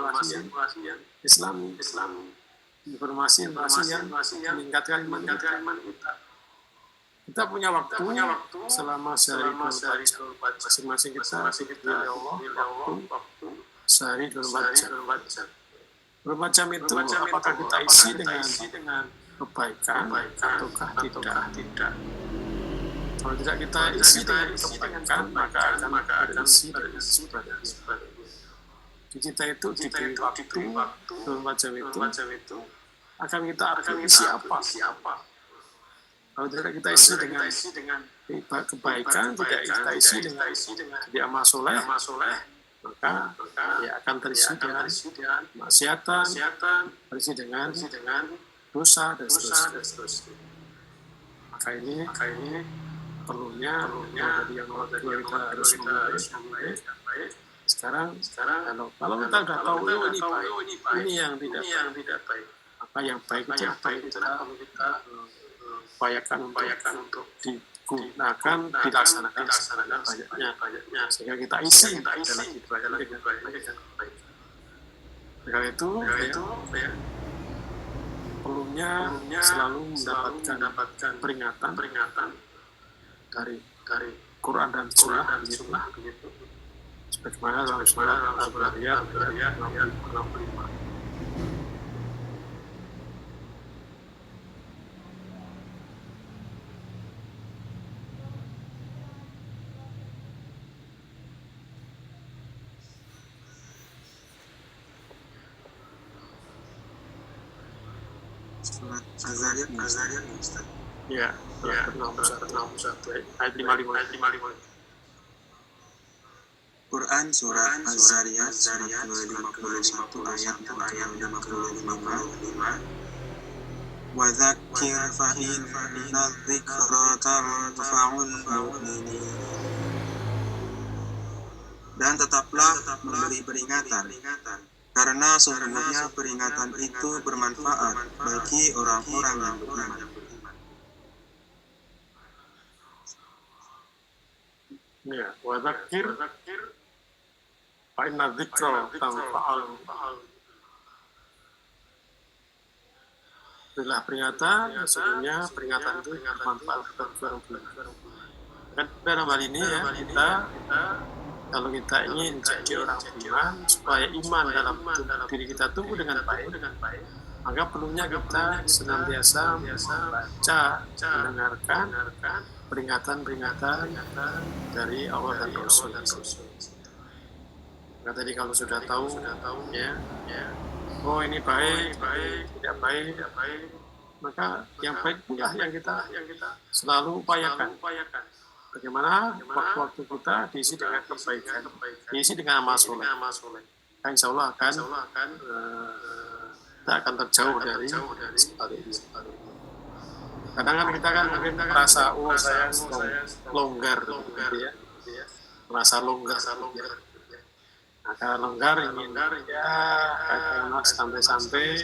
yang Islami, informasi yang meningkatkan iman kita. Kita punya waktu selama sehari 24 jam. Masing-masing kita diberi Allah waktu sehari 24 jam. 24 jam itu apakah kita isi dengan kebaikan ataukah tidak? Kalau tidak kita isi dengan kebaikan, maka akan berisi dengan sebaliknya. Di kita itu diberi waktu 24 jam itu akan kita isi apa? Kalau tidak kita isi dengan kebaikan, tidak kita isi dengan jadi amal soleh, maka ya akan terisi dengan maksiatan, terisi dengan dosa dan seterusnya. Maka ini perlunya dari yang kita harus memulai. Sekarang kalau kita sudah tahu ini baik, ini yang tidak baik, maka yang baik itu apa yang kita upayakan untuk digunakan, dilaksanakan banyak sehingga kita isi dalam ibadah dengan baik. Karena itu perlunya selalu mendapatkan peringatan dari Quran dan Sunnah begitu. Sebagaimana dalam surat Al-Zariyat ayat 65. Surat Az-Zariyat Ustaz. Ya, ayat 55. Quran surat Az-Zariyat surat 51 ayat 55. Wa dzakir fa inna dzikra tanfa'ul mu'minin. Dan tetaplah memberi peringatan, karena sesungguhnya peringatan itu bermanfaat bagi orang-orang yang beriman. Ya, wa dzakir fa inna dzikra tanfa'ul. Berilah peringatan, sesungguhnya peringatan itu bermanfaat bagi orang beriman. Dalam hal ini ya, kita kalau kita ingin jadi orang beriman, supaya iman dalam diri kita tumbuh dengan baik, maka perlunya kita senantiasa membaca, mendengarkan peringatan dari Allah dan Rasul. Maka tadi kalau sudah tahu, ya, oh ini baik, tidak baik, maka yang baik pula yang kita selalu upayakan. Bagaimana waktu kita diisi dengan kebaikan, diisi dengan amal soleh. Insya Allah kita akan terjauh dari sebaliknya. Kadang kita mungkin merasa saya longgar, ya, merasa longgar. Nah, kalau longgar ingin ya santai-santai,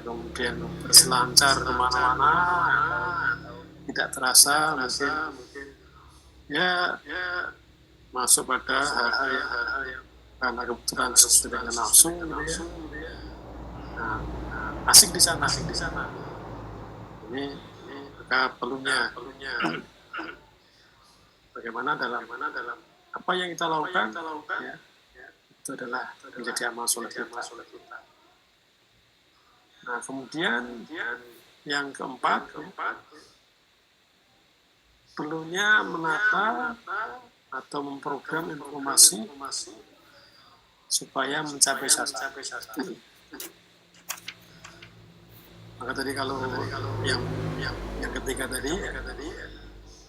kemudian berselancar kemana-mana, tidak terasa mungkin ya masuk pada hal-hal yang karena kebetulan sesuai dengan nafsu, ya. Nah, asik di sana. Ini maka perlunya bagaimana dalam apa yang kita lakukan, ya, itu adalah menjadi amal soleh kita. Nah, kemudian yang keempat, perlunya menata atau memprogram informasi supaya mencapai sasaran. Maka tadi kalau yang ketiga tadi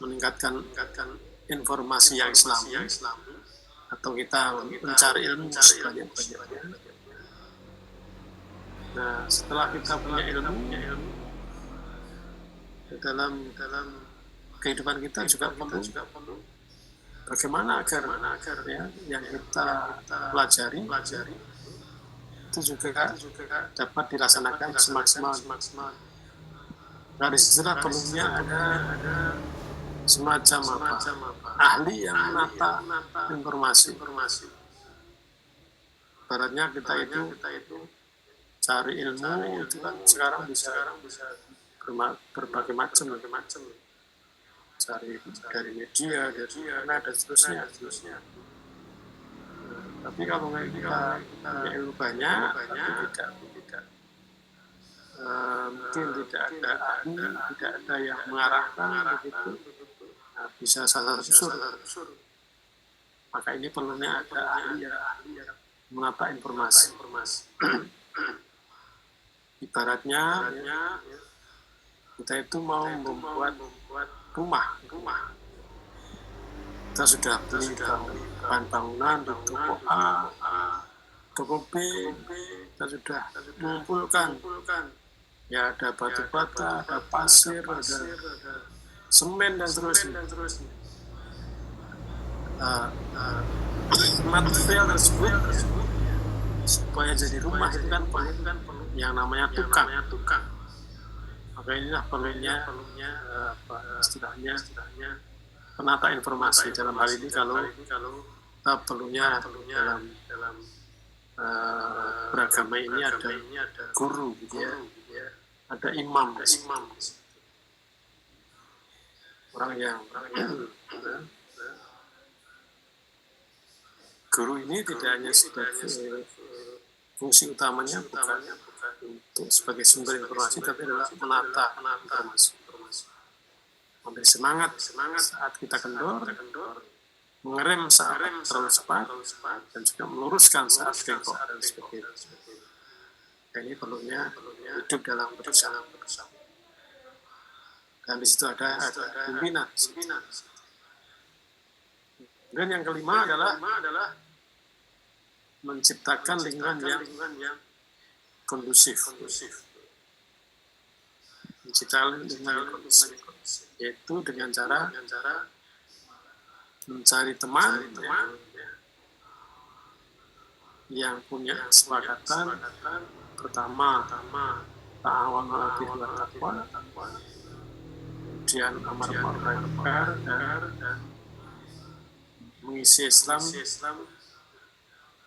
meningkatkan informasi yang Islami atau kita mencari ilmu sebanyak-banyaknya. Nah, setelah kita punya ilmu dalam kehidupan kita juga perlu bagaimana agar ya, yang kita pelajari itu juga dapat dilaksanakan semaksimal. Nah, di situlah perlunya ada semacam ahli yang menata informasi. Baratnya kita itu cari ilmu itu kan sekarang bisa berbagai macam, cari dari media, dari mana dan seterusnya. Tapi kalau kita punya ilmu banyak, tapi tidak mungkin tidak ada ahli, tidak ada yang mengarahkan begitu, nah, bisa salah susur. Maka ini perlunya ada ahli yang menata informasi. Ibaratnya kita itu mau membuat rumah. Kita sudah beli bahan bangunan di toko A, toko B, kita sudah mengumpulkan. Ya, ada batu bata, ada pasir, ada semen dan seterusnya. Material tersebut supaya jadi rumah itu kan perlu yang namanya tukang. Maka inilah perlunya istilahnya penata informasi. Dalam hal ini kalau kita perlunya dalam beragama ini ada guru gitu ya. Ada imam. Orang yang guru ini tidak hanya sebagai fungsi utamanya bukan untuk sebagai sumber informasi, tapi adalah menata informasi. Memberi semangat saat kita kendor, mengerem saat terlalu cepat, dan juga meluruskan saat bengkok dan sebagainya. Ini perlunya hidup dalam bersama. Dan di situ ada pimpinan. Dan yang kelima adalah menciptakan lingkungan yang kondusif. Menciptakan lingkungan yang kondusif, yaitu dengan cara mencari teman yang punya kesepakatan. Pertama, ta'awun 'alal birri wat taqwa, kemudian amar ma'ruf nahi munkar, dan mengisi Islam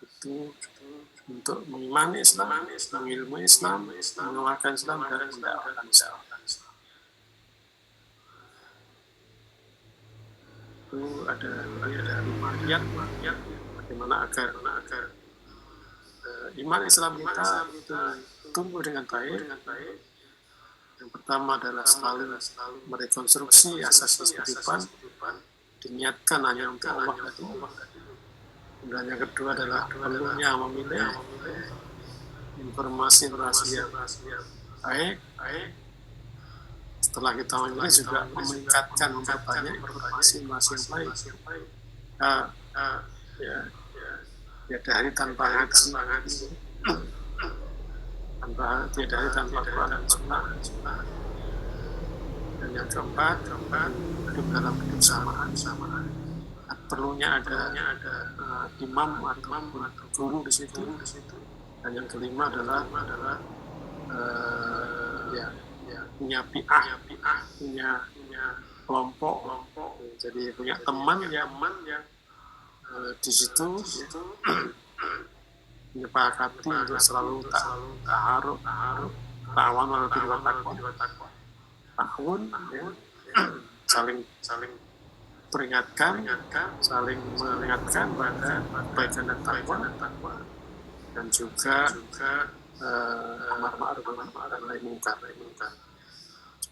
itu untuk mengimani Islam, mengilmui Islam, mengamalkan Islam, dan mendakwakan Islam. Itu ada 5 ayat bagaimana agar iman Islam kita itu tumbuh dengan baik. Yang pertama adalah selalu merekonstruksi asas kehidupan, diniatkan hanya untuk Allah. Dan yang kedua adalah perlunya memilih informasi yang baik. Setelah kita memilih juga meningkatkan memperbanyak informasi yang baik. Tiada hari tanpa ngaji, tiada hari tanpa Quran dan Sunnah. Dan yang keempat, hidup dalam kebersamaan. Perlunya ada imam atau guru di situ. Dan yang kelima adalah punya pi'ah, punya kelompok. Jadi punya teman yang di situ menyepakati untuk selalu ta'awun 'alal birri wat taqwa. Saling peringatkan, saling mengingatkan pada kebaikan dan takwa, dan juga amar ma'ruf nahi munkar.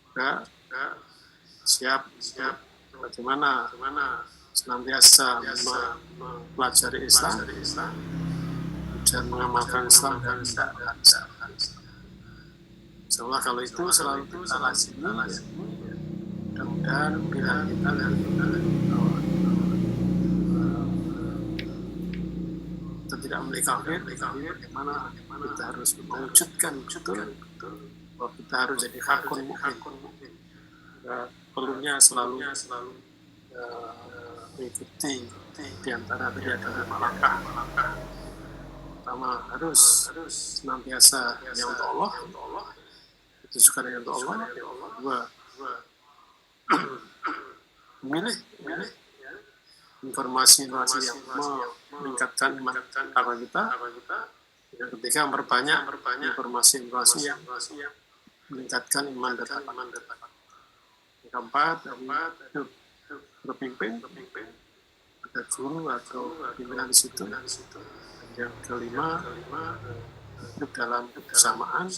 Juga siap bagaimana senantiasa mempelajari Islam dan mengamalkan Islam dan mendakwakan Islam. Insyaallah kalau itu selalu kita lazimi, mudah-mudahan pilihan kita tidak memiliki kafir, bagaimana kita harus mewujudkan betul bahwa kita harus jadi hakun mukmin. Perlunya selalu mengikuti di antara tadi ada 5 langkah. Pertama harus senantiasa hanya untuk Allah, ditujukan hanya untuk Allah. Kedua, memilih informasi yang meningkatkan iman kita. Yang ketiga, memperbanyak informasi yang meningkatkan iman dan takwa. Yang keempat, hidup berpimpin, ada guru atau pimpinan di situ. Yang kelima, hidup dalam kebersamaan,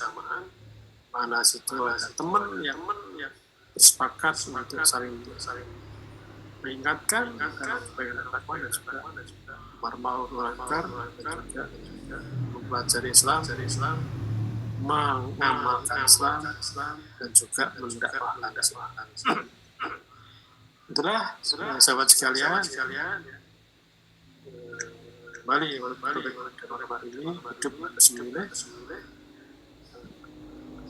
mana situ ada teman yang bersepakat untuk saling mengingatkan dalam kebaikan dan takwa, dan juga amar ma'ruf munkar, dan juga mempelajari Islam, mengamalkan Islam, dan juga mendakwahkan Islam. Itulah sahabat sekalian, kembali kepada hari ini, hidup harus memilih.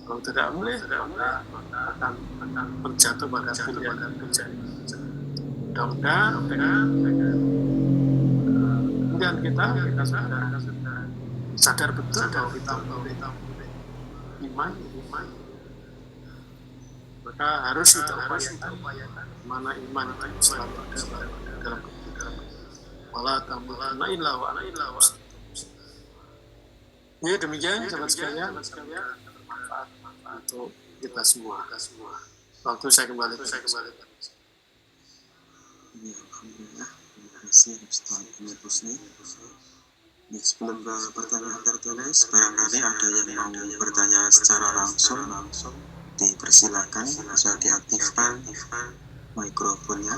Kalau tidak memilih, maka akan terjatuh pada pilihan dan pilihan. Mudah-mudahan kemudian kita sudah sadar betul bahwa kita memilih iman, maka harus kita upayakan mana iman itu selalu ada dalam wala tamutunna illa wa antum. Ya, demikian sahabat sekalian, bermanfaat untuk kita semua. Waktu saya kembali. Ya, alhamdulillah, terima kasih Ustaz Amir Husni. Sebelum ke pertanyaan tertulis, barangkali ada yang mau bertanya secara langsung, dipersilakan, bisa diaktifkan mikrofonnya.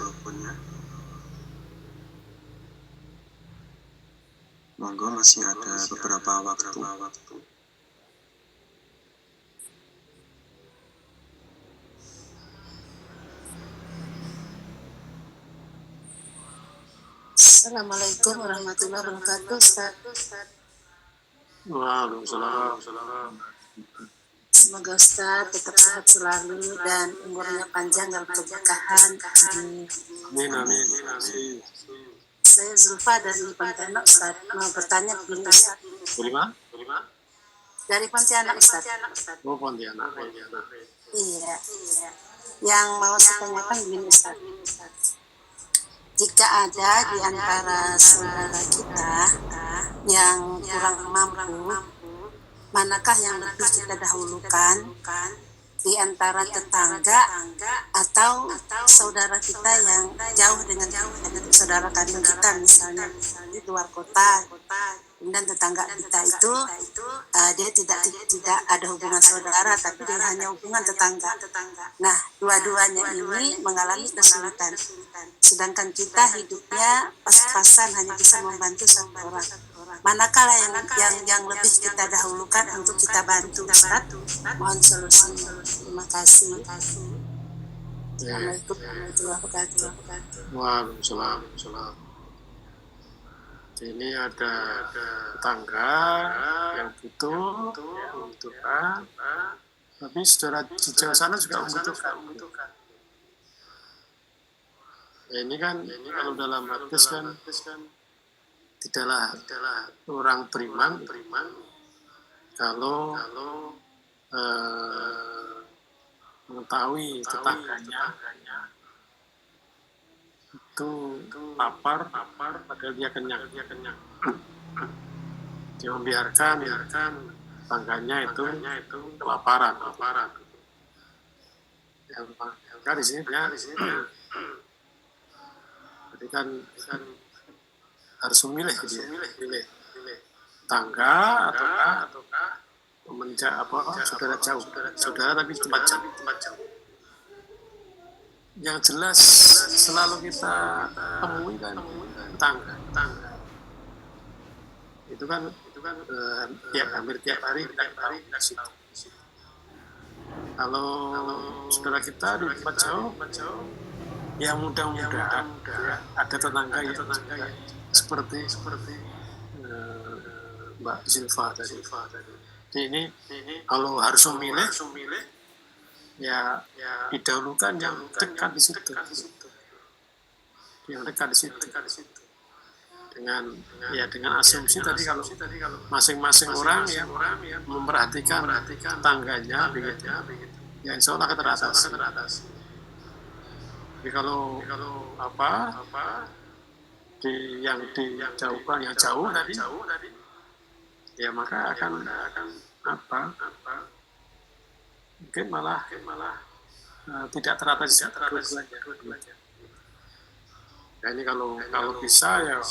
Monggo, masih ada beberapa waktu. Assalamualaikum warahmatullahi wabarakatuh, Ustaz. Waalaikumsalam. Semoga Ustaz tetap sehat selalu dan umurnya panjang dalam keberkahan. Amin. Saya Zulfa dari Pontianak, Ustaz. Mau bertanya begini, Ustaz. Dari Pontianak, Ustaz. Oh, Pontianak. Iya. Yang mau saya tanyakan begini, Ustaz. Jika ada di antara saudara kita yang kurang mampu, manakah yang lebih kita dahulukan di antara tetangga atau saudara kita yang jauh dengan saudara kandung kita, misalnya di luar kota, kemudian tetangga kita itu dia tidak ada hubungan saudara, tapi dia hanya hubungan tetangga. Nah, dua-duanya ini mengalami kesulitan, sedangkan kita hidupnya pas-pasan hanya bisa membantu satu orang. Manakah yang lebih kita dahulukan untuk kita bantu, Ustaz? Mohon solusinya. Terima kasih. Assalamualaikum warahmatullahi wabarakatuh. Waalaikumsalam. Ini ada tetangga yang butuh, membutuhkan, tapi saudara di jauh sana juga membutuhkan. Ini kan kalau dalam hadis kan tidaklah orang beriman kalau mengetahui tetangganya itu lapar padahal dia kenyang. Dia membiarkan tetangganya itu kelaparan. Yang di sini jadi kan harus memilih tangga ataukah saudara jauh, saudara tapi tempat jauh. Yang jelas selalu kita temui kan tangga. Itu kan hampir tiap hari kita di situ. Kalau saudara kita di tempat jauh, yang mudah-mudahan ada tetangga yang seperti Mbak Zulfa tadi. Ini kalau harus memilih ya didahulukan yang dekat di situ. yang dekat di situ. Dengan asumsi tadi kalau masing-masing orang yang memperhatikan tangganya begitu, ya insya Allah akan teratas. Jadi kalau yang dijauhkan yang jauh tadi, ya maka akan mungkin malah tidak teratas dua-duanya. Ya ini kalau bisa ya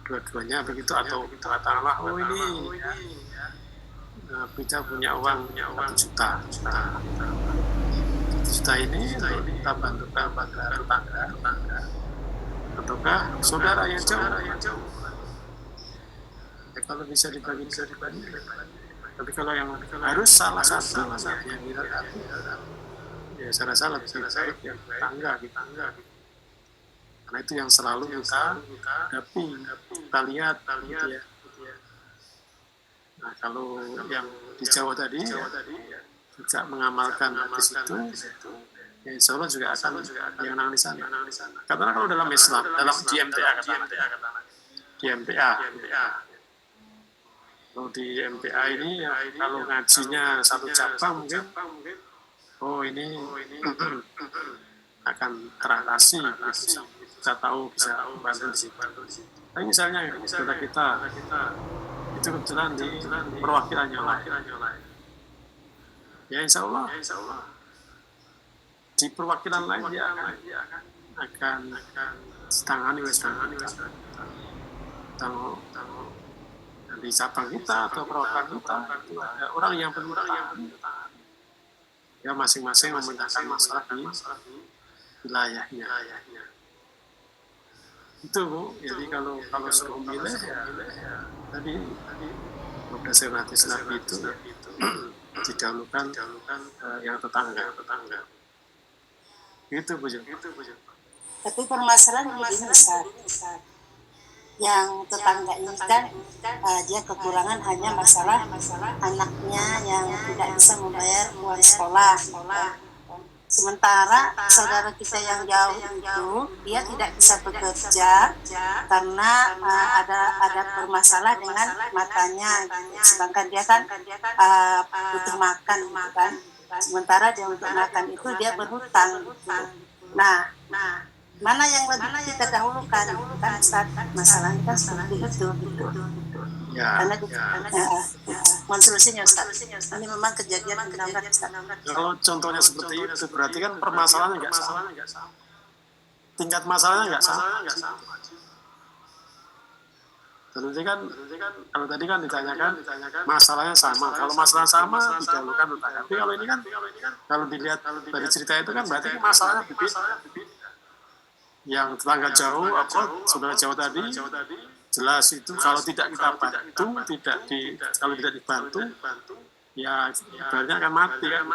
dua-duanya begitu, atau katakanlah ini kita punya uang 1 juta ini kita bantu tetangga ataukah saudara yang jauh. Ya, kalau bisa dibagi. Tapi kalau yang harus salah satu yang kita ya saya rasa lebih baik yang tetangga gitu. Karena itu yang selalu kita lihat gitu ya. Nah kalau yang di Jawa tadi juga mengamalkan di situ, ya insya Allah juga akan dikenang di sana. Karena kalau dalam Islam, dalam di MTA, kalau di MTA ini ya, kalau ngajinya 1 cabang mungkin ini akan teratasi, kita tahu bisa bantu di situ. Tapi misalnya kita itu kebetulan di perwakilannya lain, ya insya Allah di perwakilan lain dia akan ditangani di cabang kita atau perwakilan kita itu ada orang yang berutang, ya masing-masing memecahkan masalah di wilayahnya. Itu Bu, jadi kalau suruh milih ya tadi berdasarkan hadis Nabi itu didahulukan yang tetangga. Gitu Bu. Tapi permasalahan begini Ustaz, yang tetangga ini kan dia kekurangan hanya masalah anaknya yang tidak bisa membayar uang sekolah. Sementara saudara kita yang jauh itu dia tidak bisa bekerja karena ada bermasalah dengan matanya, sedangkan dia kan butuh makan kan. Sementara dia untuk makan itu dia berhutang gitu. Nah mana yang lebih kita dahulukan kan saat masalahnya kan seperti itu gitu. Karena solusinya Ustaz, ini memang kejadian benar Ustaz. Kalau contohnya seperti itu berarti kan permasalahannya nggak sama, tingkat masalahnya nggak sama. Kalau tadi kan ditanyakan masalahnya sama. Kalau masalah sama didahulukan tetangga. Tapi kalau ini kan kalau dilihat dari cerita itu kan berarti masalahnya berbeda. Yang tetangga jauh, saudara jauh tadi, jelas itu kalau tidak kita bantu, kalau tidak dibantu, ya ibaratnya akan mati kan.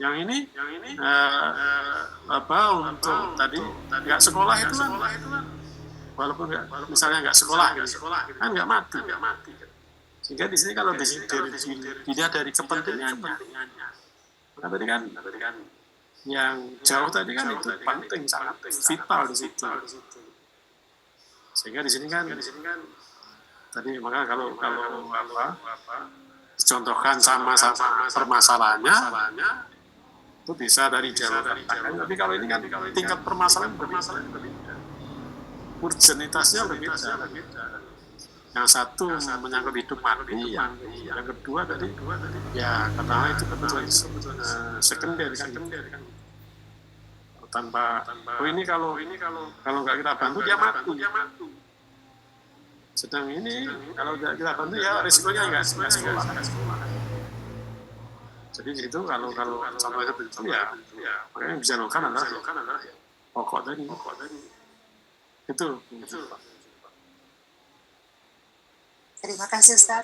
Yang ini untuk tadi nggak sekolah itu kan, walaupun misalnya nggak sekolah kan nggak mati. Sehingga di sini kalau dilihat dari kepentingannya, tadi kan yang jauh tadi kan itu penting, sangat vital di situ. Sehingga di sini kan tadi maka kalau dicontohkan sama permasalahannya itu bisa dari jalur tetangga. Tapi kalau ini kan tingkat permasalahan berbeda, urgenitasnya berbeda. Yang satu menyangkut hidup mati, yang kedua tadi ya katakanlah itu kebetulan sekunder kan. Tanpa ini kalau nggak kita bantu dia mati. Sedang ini kalau nggak kita bantu ya risikonya nggak sekolah. Jadi itu kalau contohnya begitu ya makanya bisa lakukan adalah pokok tadi. Itu. Terima kasih Ustaz.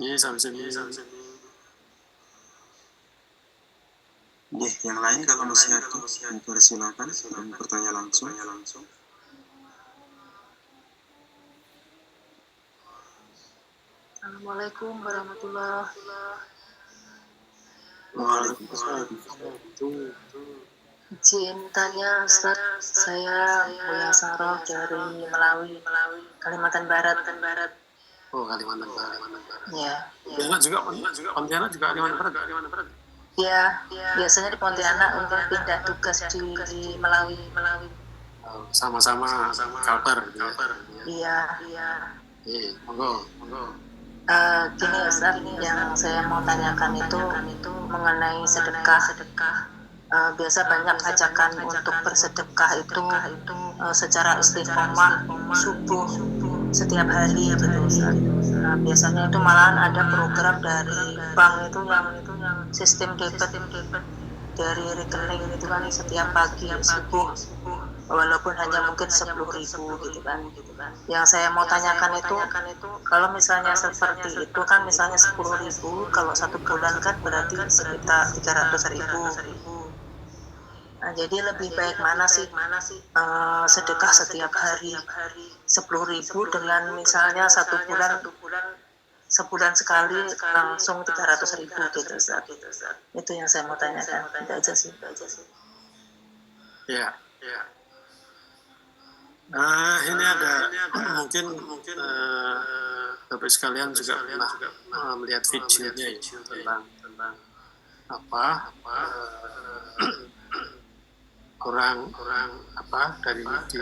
Iya, sampai sini. Yang lain kalau masih ada dipersilakan bertanya langsung. Assalamualaikum warahmatullahi wabarakatuh. Waalaikumsalam. Izin tanya, Ustaz, saya Buya Saroh dari Melawi, Kalimantan Barat. Oh, Kalimantan Barat. Ya, Pontianak juga Kalimantan Barat. ya, biasanya di Pontianak untuk pindah tugas di Melawi. Oh, sama-sama Kalbar gitu ya. Iya. Monggo. Gini Ustaz, yang saya mau tanyakan itu mengenai sedekah. Biasa banyak ajakan untuk bersedekah itu secara istiqomah subuh setiap hari gitu Ustaz. Biasanya itu malahan ada program dari bank itu yang sistem debit dari rekening itu kan setiap pagi subuh, walaupun hanya mungkin 10.000 gitu kan. Yang saya mau tanyakan itu kalau misalnya seperti itu kan misalnya 10.000, kalau 1 bulan kan berarti sekitar 300.000. Nah, jadi lebih baik mana sih sedekah setiap hari 10.000 dengan misalnya 1 bulan sebulan sekali langsung 300.000 gitu Ustaz. Itu yang saya mau tanyakan. Itu aja sih. Ya. Ini ada mungkin Bapak sekalian juga pernah melihat videonya ya, tentang apa orang dari di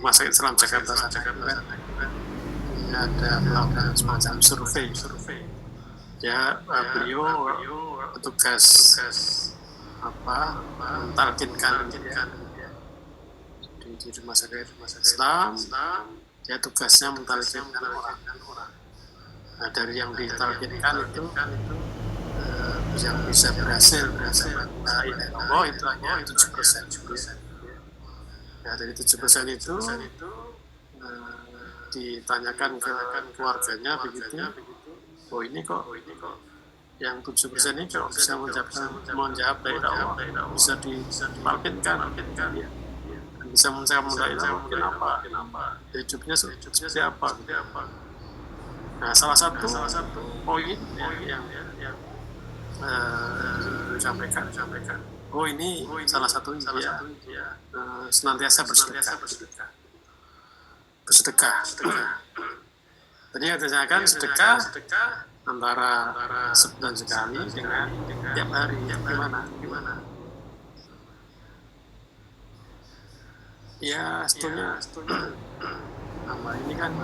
masa Islam Jakarta kan ada melakukan semacam survei. Ya, beliau petugas mentalkinkan di rumah sakit Islam. Dia tugasnya mentalkinkan orang. Nah, dari yang ditalkinkan itu yang bisa berhasil la ilaha illallah itu hanya 7%. Nah, dari 7% itu ditanyakan ke keluarganya begitu, oh ini kok yang 7% ini kok bisa menjawab la ilaha illallah, bisa ditalkinkan, bisa menjawab la ilaha illallah, kenapa hidupnya seperti apa. Nah, salah satu poin yang disampaikan, oh ini salah satu dia senantiasa bersedekah. Tadi yang ditanyakan sedekah antara sebulan sekali dengan tiap hari, gimana? Ya, sebetulnya amal ini kan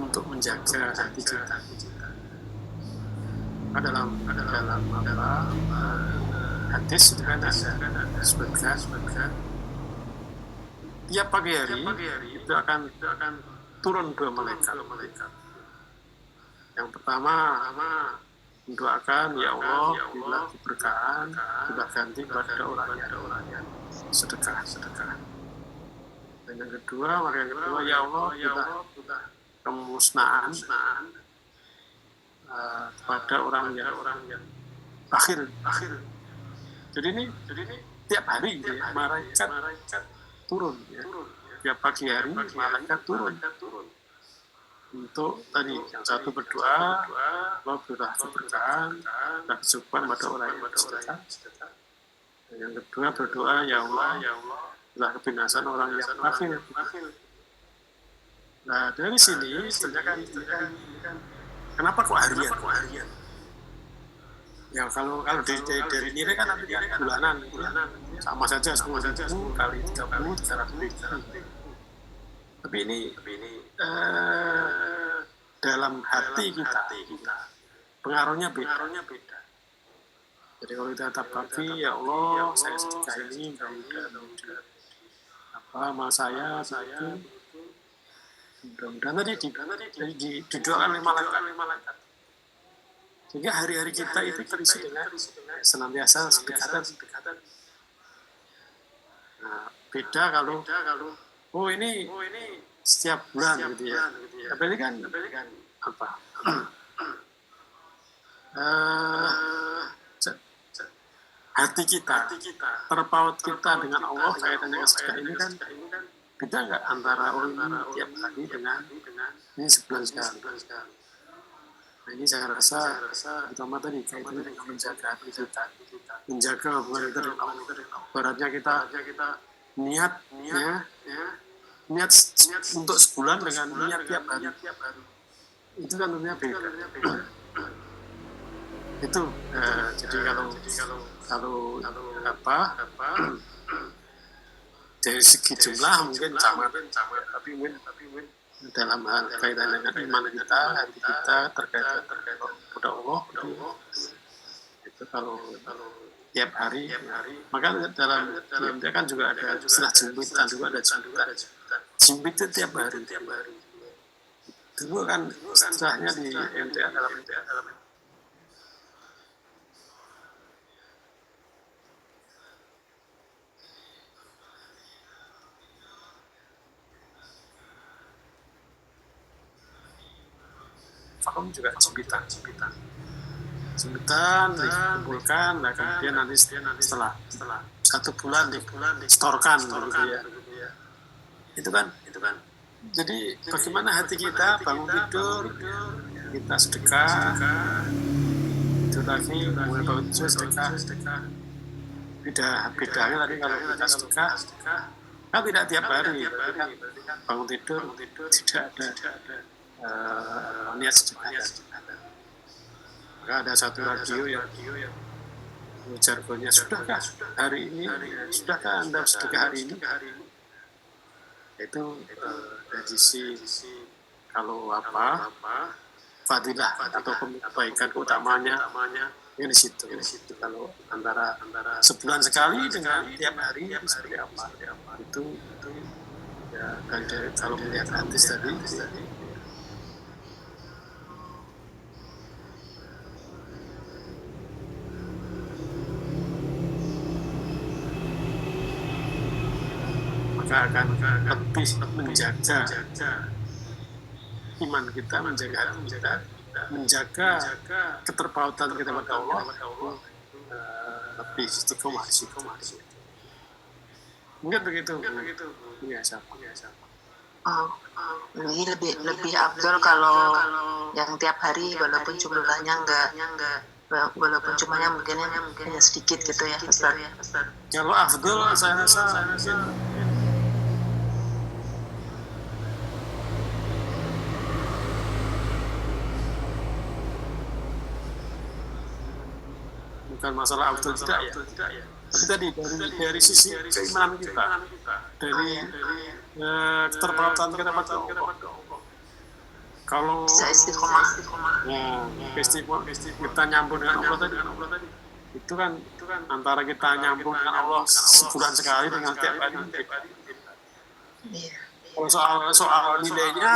untuk menjaga hati kita. Dalam hadis itu kan ada sebutkan tiap pagi hari itu akan turun 2 malaikat. Yang pertama mendoakan, ya Allah, bila keberkahan kita ganti pada orang yang sedekah. Dan yang kedua, ya Allah, kita kemusnahan kepada orang yang akhir. Jadi ini tiap hari ya, malaikat turun ya. Tiap pagi hari malaikat turun untuk tadi yang satu berdoa, Allah berilah keberkahan dan kesubuhan pada orang yang bersedekah. Dan yang kedua berdoa, ya Allah, berilah kebinasan orang yang akhir. Nah, dari sini sebenarnya kan kenapa kok harian? Ya kalau dari nilai kan nanti bulanan sama saja 10.000 kali 30 300.000. Tapi ini dalam hati kita pengaruhnya beda. Jadi kalau kita tabapi, ya Allah, saya sedekah ini amal saya itu mudah-mudahan tadi didoakan oleh malaikat. Sehingga hari-hari kita itu terisi dengan senantiasa sedekatan. Nah, beda kalau oh ini setiap bulan gitu ya. Tapi ini kan apa? Hati kita, terpaut kita dengan Allah kaitan dengan sedekah ini kan beda nggak antara orang tiap hari dengan ini sebulan sekali. Nah, ini saya rasa pertama tadi kaitannya dengan menjaga hati kita, menjaga hubungan kita dengan Allah. Baratnya kita niat untuk sebulan dengan niat tiap hari, itu kan tentunya beda. Itu jadi kalau dari segi jumlah mungkin sama, tapi mungkin dalam hal kaitan dengan iman kita, hati kita terkait kepada Allah, itu kalau tiap hari, maka dalam dia kan juga ada istilah jumbitan, juga ada jumbitan. Jimbit itu tiap hari. Itu kan istilahnya di MTA dalam Fakum juga jembitan dikumpulkan, nah kemudian nanti setelah 1 bulan distorkan gitu ya. Itu kan jadi bagaimana hati kita bangun tidur kita sedekah, itu lagi mulai bangun tidur sedekah. Bedanya tadi kalau kita sedekah kan tidak tiap hari, kan bangun tidur tidak ada niat sedekah. Maka ada satu radio yang jargonnya, sudahkah hari ini, sudahkah Anda sedekah hari ini? Itu dari sisi kalau fadilah atau kebaikan utamanya ini di situ. Kalau antara sebulan sekali dengan tiap hari seperti apa? Itu ya kalau melihat hadis tadi. Maka akan lebih menjaga iman kita, menjaga hati kita, menjaga keterpautan kita pada Allah, lebih istiqomah. Mungkin begitu. Biasa. Ini lebih afdol kalau yang tiap hari walaupun jumlahnya walaupun cumanya mungkin hanya sedikit gitu ya, Ustaz. Kalau afdol saya rasa bukan masalah afdol tidak ya. Tapi tadi dari sisi keimanan kita, dari keterpautan kita pada Allah. Kalau bisa istiqomah. Kita nyambung dengan Allah tadi, itu kan antara kita nyambung dengan Allah sebulan sekali dengan tiap hari. Kalau soal nilainya,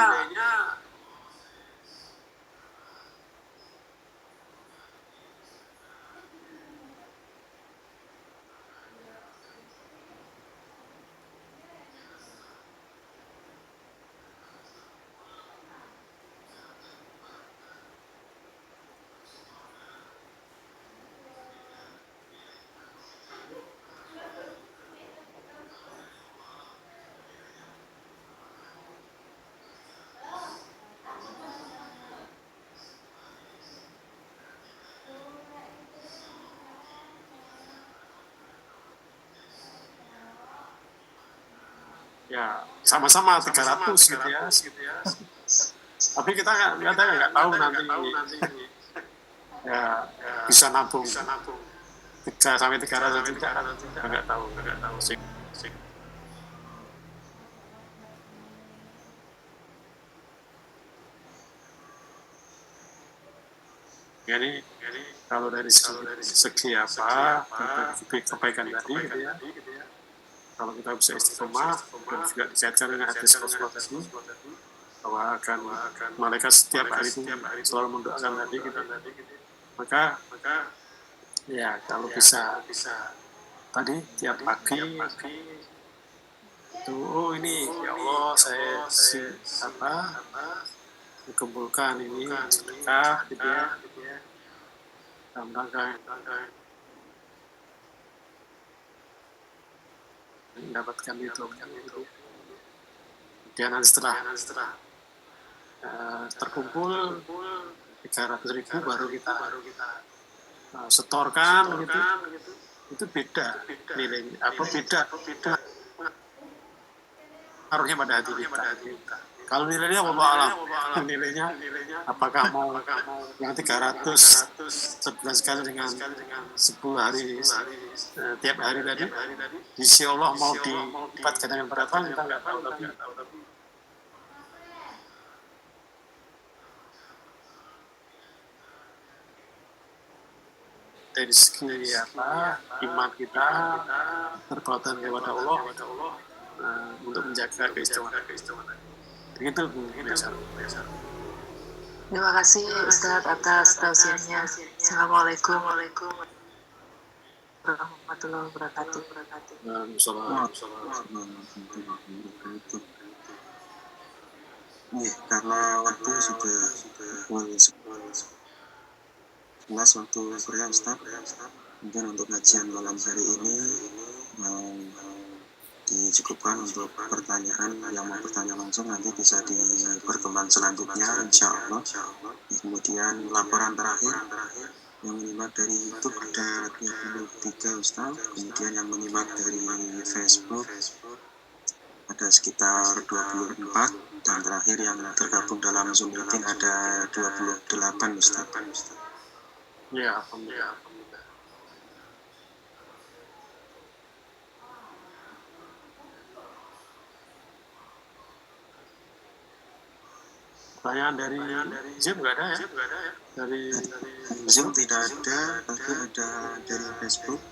ya sama-sama 300 gitu ya. Tapi kita nggak tahu nanti ya bisa nabung 3 sampai 300 tidak, nggak tahu sih. Jadi kalau dari segi apa kebaikan tadi gitu ya, kalau kita bisa istiqomah dan juga dikaitkan dengan hadis Rasulullah tadi bahwa akan malaikat setiap hari itu selalu mendoakan tadi kita, maka ya kalau bisa tadi tiap pagi itu ini ya Allah saya kumpulkan ini sedekah gitu ya, dalam rangka mendapatkan itu. Kemudian setelah terkumpul 300.000 baru kita setorkan gitu. Itu beda nilainya, beda harusnya pada hati kita. Kalau nilainya wallah alam, nilainya apakah mau yang 300 sebulan sekali dengan 10 hari tiap hari tadi, insya Allah mau dilipat dengan berapa kita nggak tahu, tapi dari segi iman kita, perbuatan kepada Allah untuk menjaga keistimewaan. Begitu Bu. Terima kasih Ustadz atas tausiahnya. Assalamualaikum warahmatullahi wabarakatuh. Karena waktu sudah waktu Korea Ustaz, mungkin untuk kajian malam hari ini dicukupkan. Untuk pertanyaan yang mau bertanya langsung nanti bisa di pertemuan selanjutnya insya Allah. Kemudian laporan terakhir yang menyimak dari YouTube ada 23 Ustaz, kemudian yang menyimak dari Facebook ada sekitar 24, dan terakhir yang tergabung dalam Zoom meeting ada 28 Ustaz. Ya, alhamdulillah. Pertanyaan dari Zoom nggak ada ya? Dari Zoom tidak ada, tapi ada dari Facebook.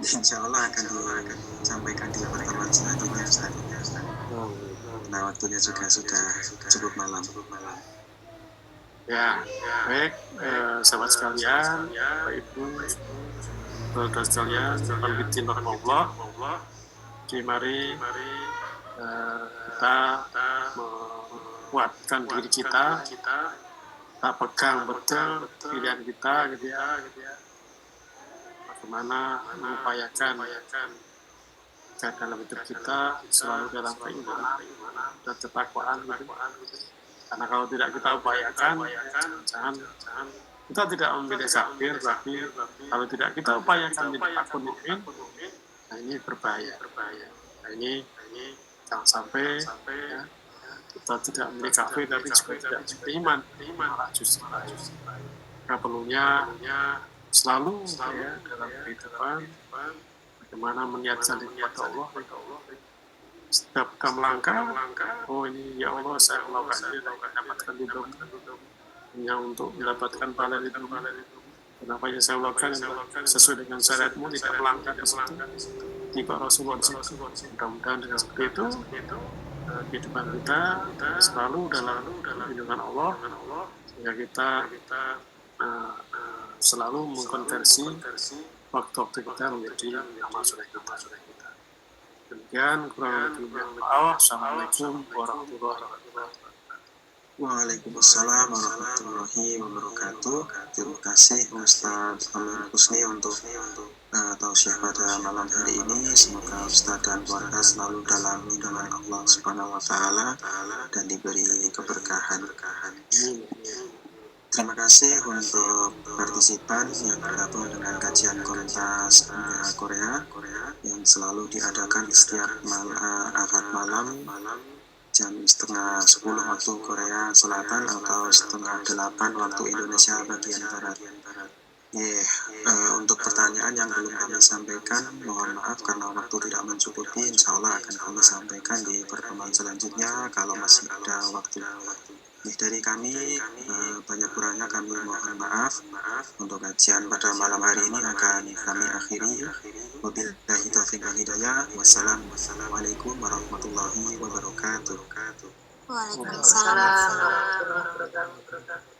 Insya Allah akan disampaikan di pertemuan selanjutnya Ustaz. Nah, waktunya juga sudah cukup malam. Ya, baik, sahabat sekalian, Bapak Ibu, saudara sekalian, Al-Bidin Rahmatullah, mari kita menguatkan diri kita pegang betul pilihan kita gitu ya, bagaimana mengupayakan agar dalam hidup kita selalu dalam keimanan dan ketakwaan gitu. Karena kalau tidak kita upayakan, jangan kita tidak memilih kafir, tapi kalau tidak kita upayakan menjadi akun mukmin, nah ini berbahaya. Nah ini jangan sampai ya, kita tidak memilih kafir tapi juga tidak beriman, malah justru. Nah, perlunya selalu ya dalam kehidupan bagaimana meniatkan diri kepada Allah. Setiap kita melangkah, oh ini ya Allah saya melakukan ini untuk mendapatkan hidupnya, untuk mendapatkan pahala itu. Kenapa yang saya lakukan sesuai dengan syariatmu, tidak melangkah ke situ, tiba Rasulullah di situ. Mudah-mudahan dengan seperti itu kehidupan kita selalu dalam lindungan Allah, sehingga kita selalu mengkonversi waktu-waktu kita menjadi amal soleh kita. Demikian kurang lebihnya. Assalamualaikum warahmatullahi wabarakatuh. Waalaikumsalam warahmatullahi wabarakatuh. Terima kasih Ustaz Amir Husni untuk tausiah pada malam hari ini. Semoga Ustaz dan keluarga selalu dalam lindungan Allah Subhanahu wa Ta'ala dan diberi keberkahan. Terima kasih untuk partisipan yang bergabung dengan kajian Komunitas Korea yang selalu diadakan setiap Ahad malam jam 9:30 waktu Korea Selatan atau 7:30 waktu Indonesia bagian Barat. Untuk pertanyaan yang belum kami sampaikan, mohon maaf karena waktu tidak mencukupi. Insya Allah akan kami sampaikan di pertemuan selanjutnya kalau masih ada waktu. Dari kami, banyak kurangnya kami mohon maaf. Untuk kajian pada malam hari ini akan kami akhiri. Wabillahi taufiq wal hidayah. Wassalamualaikum warahmatullahi wabarakatuh. Waalaikumsalam. Waalaikumsalam warahmatullahi wabarakatuh.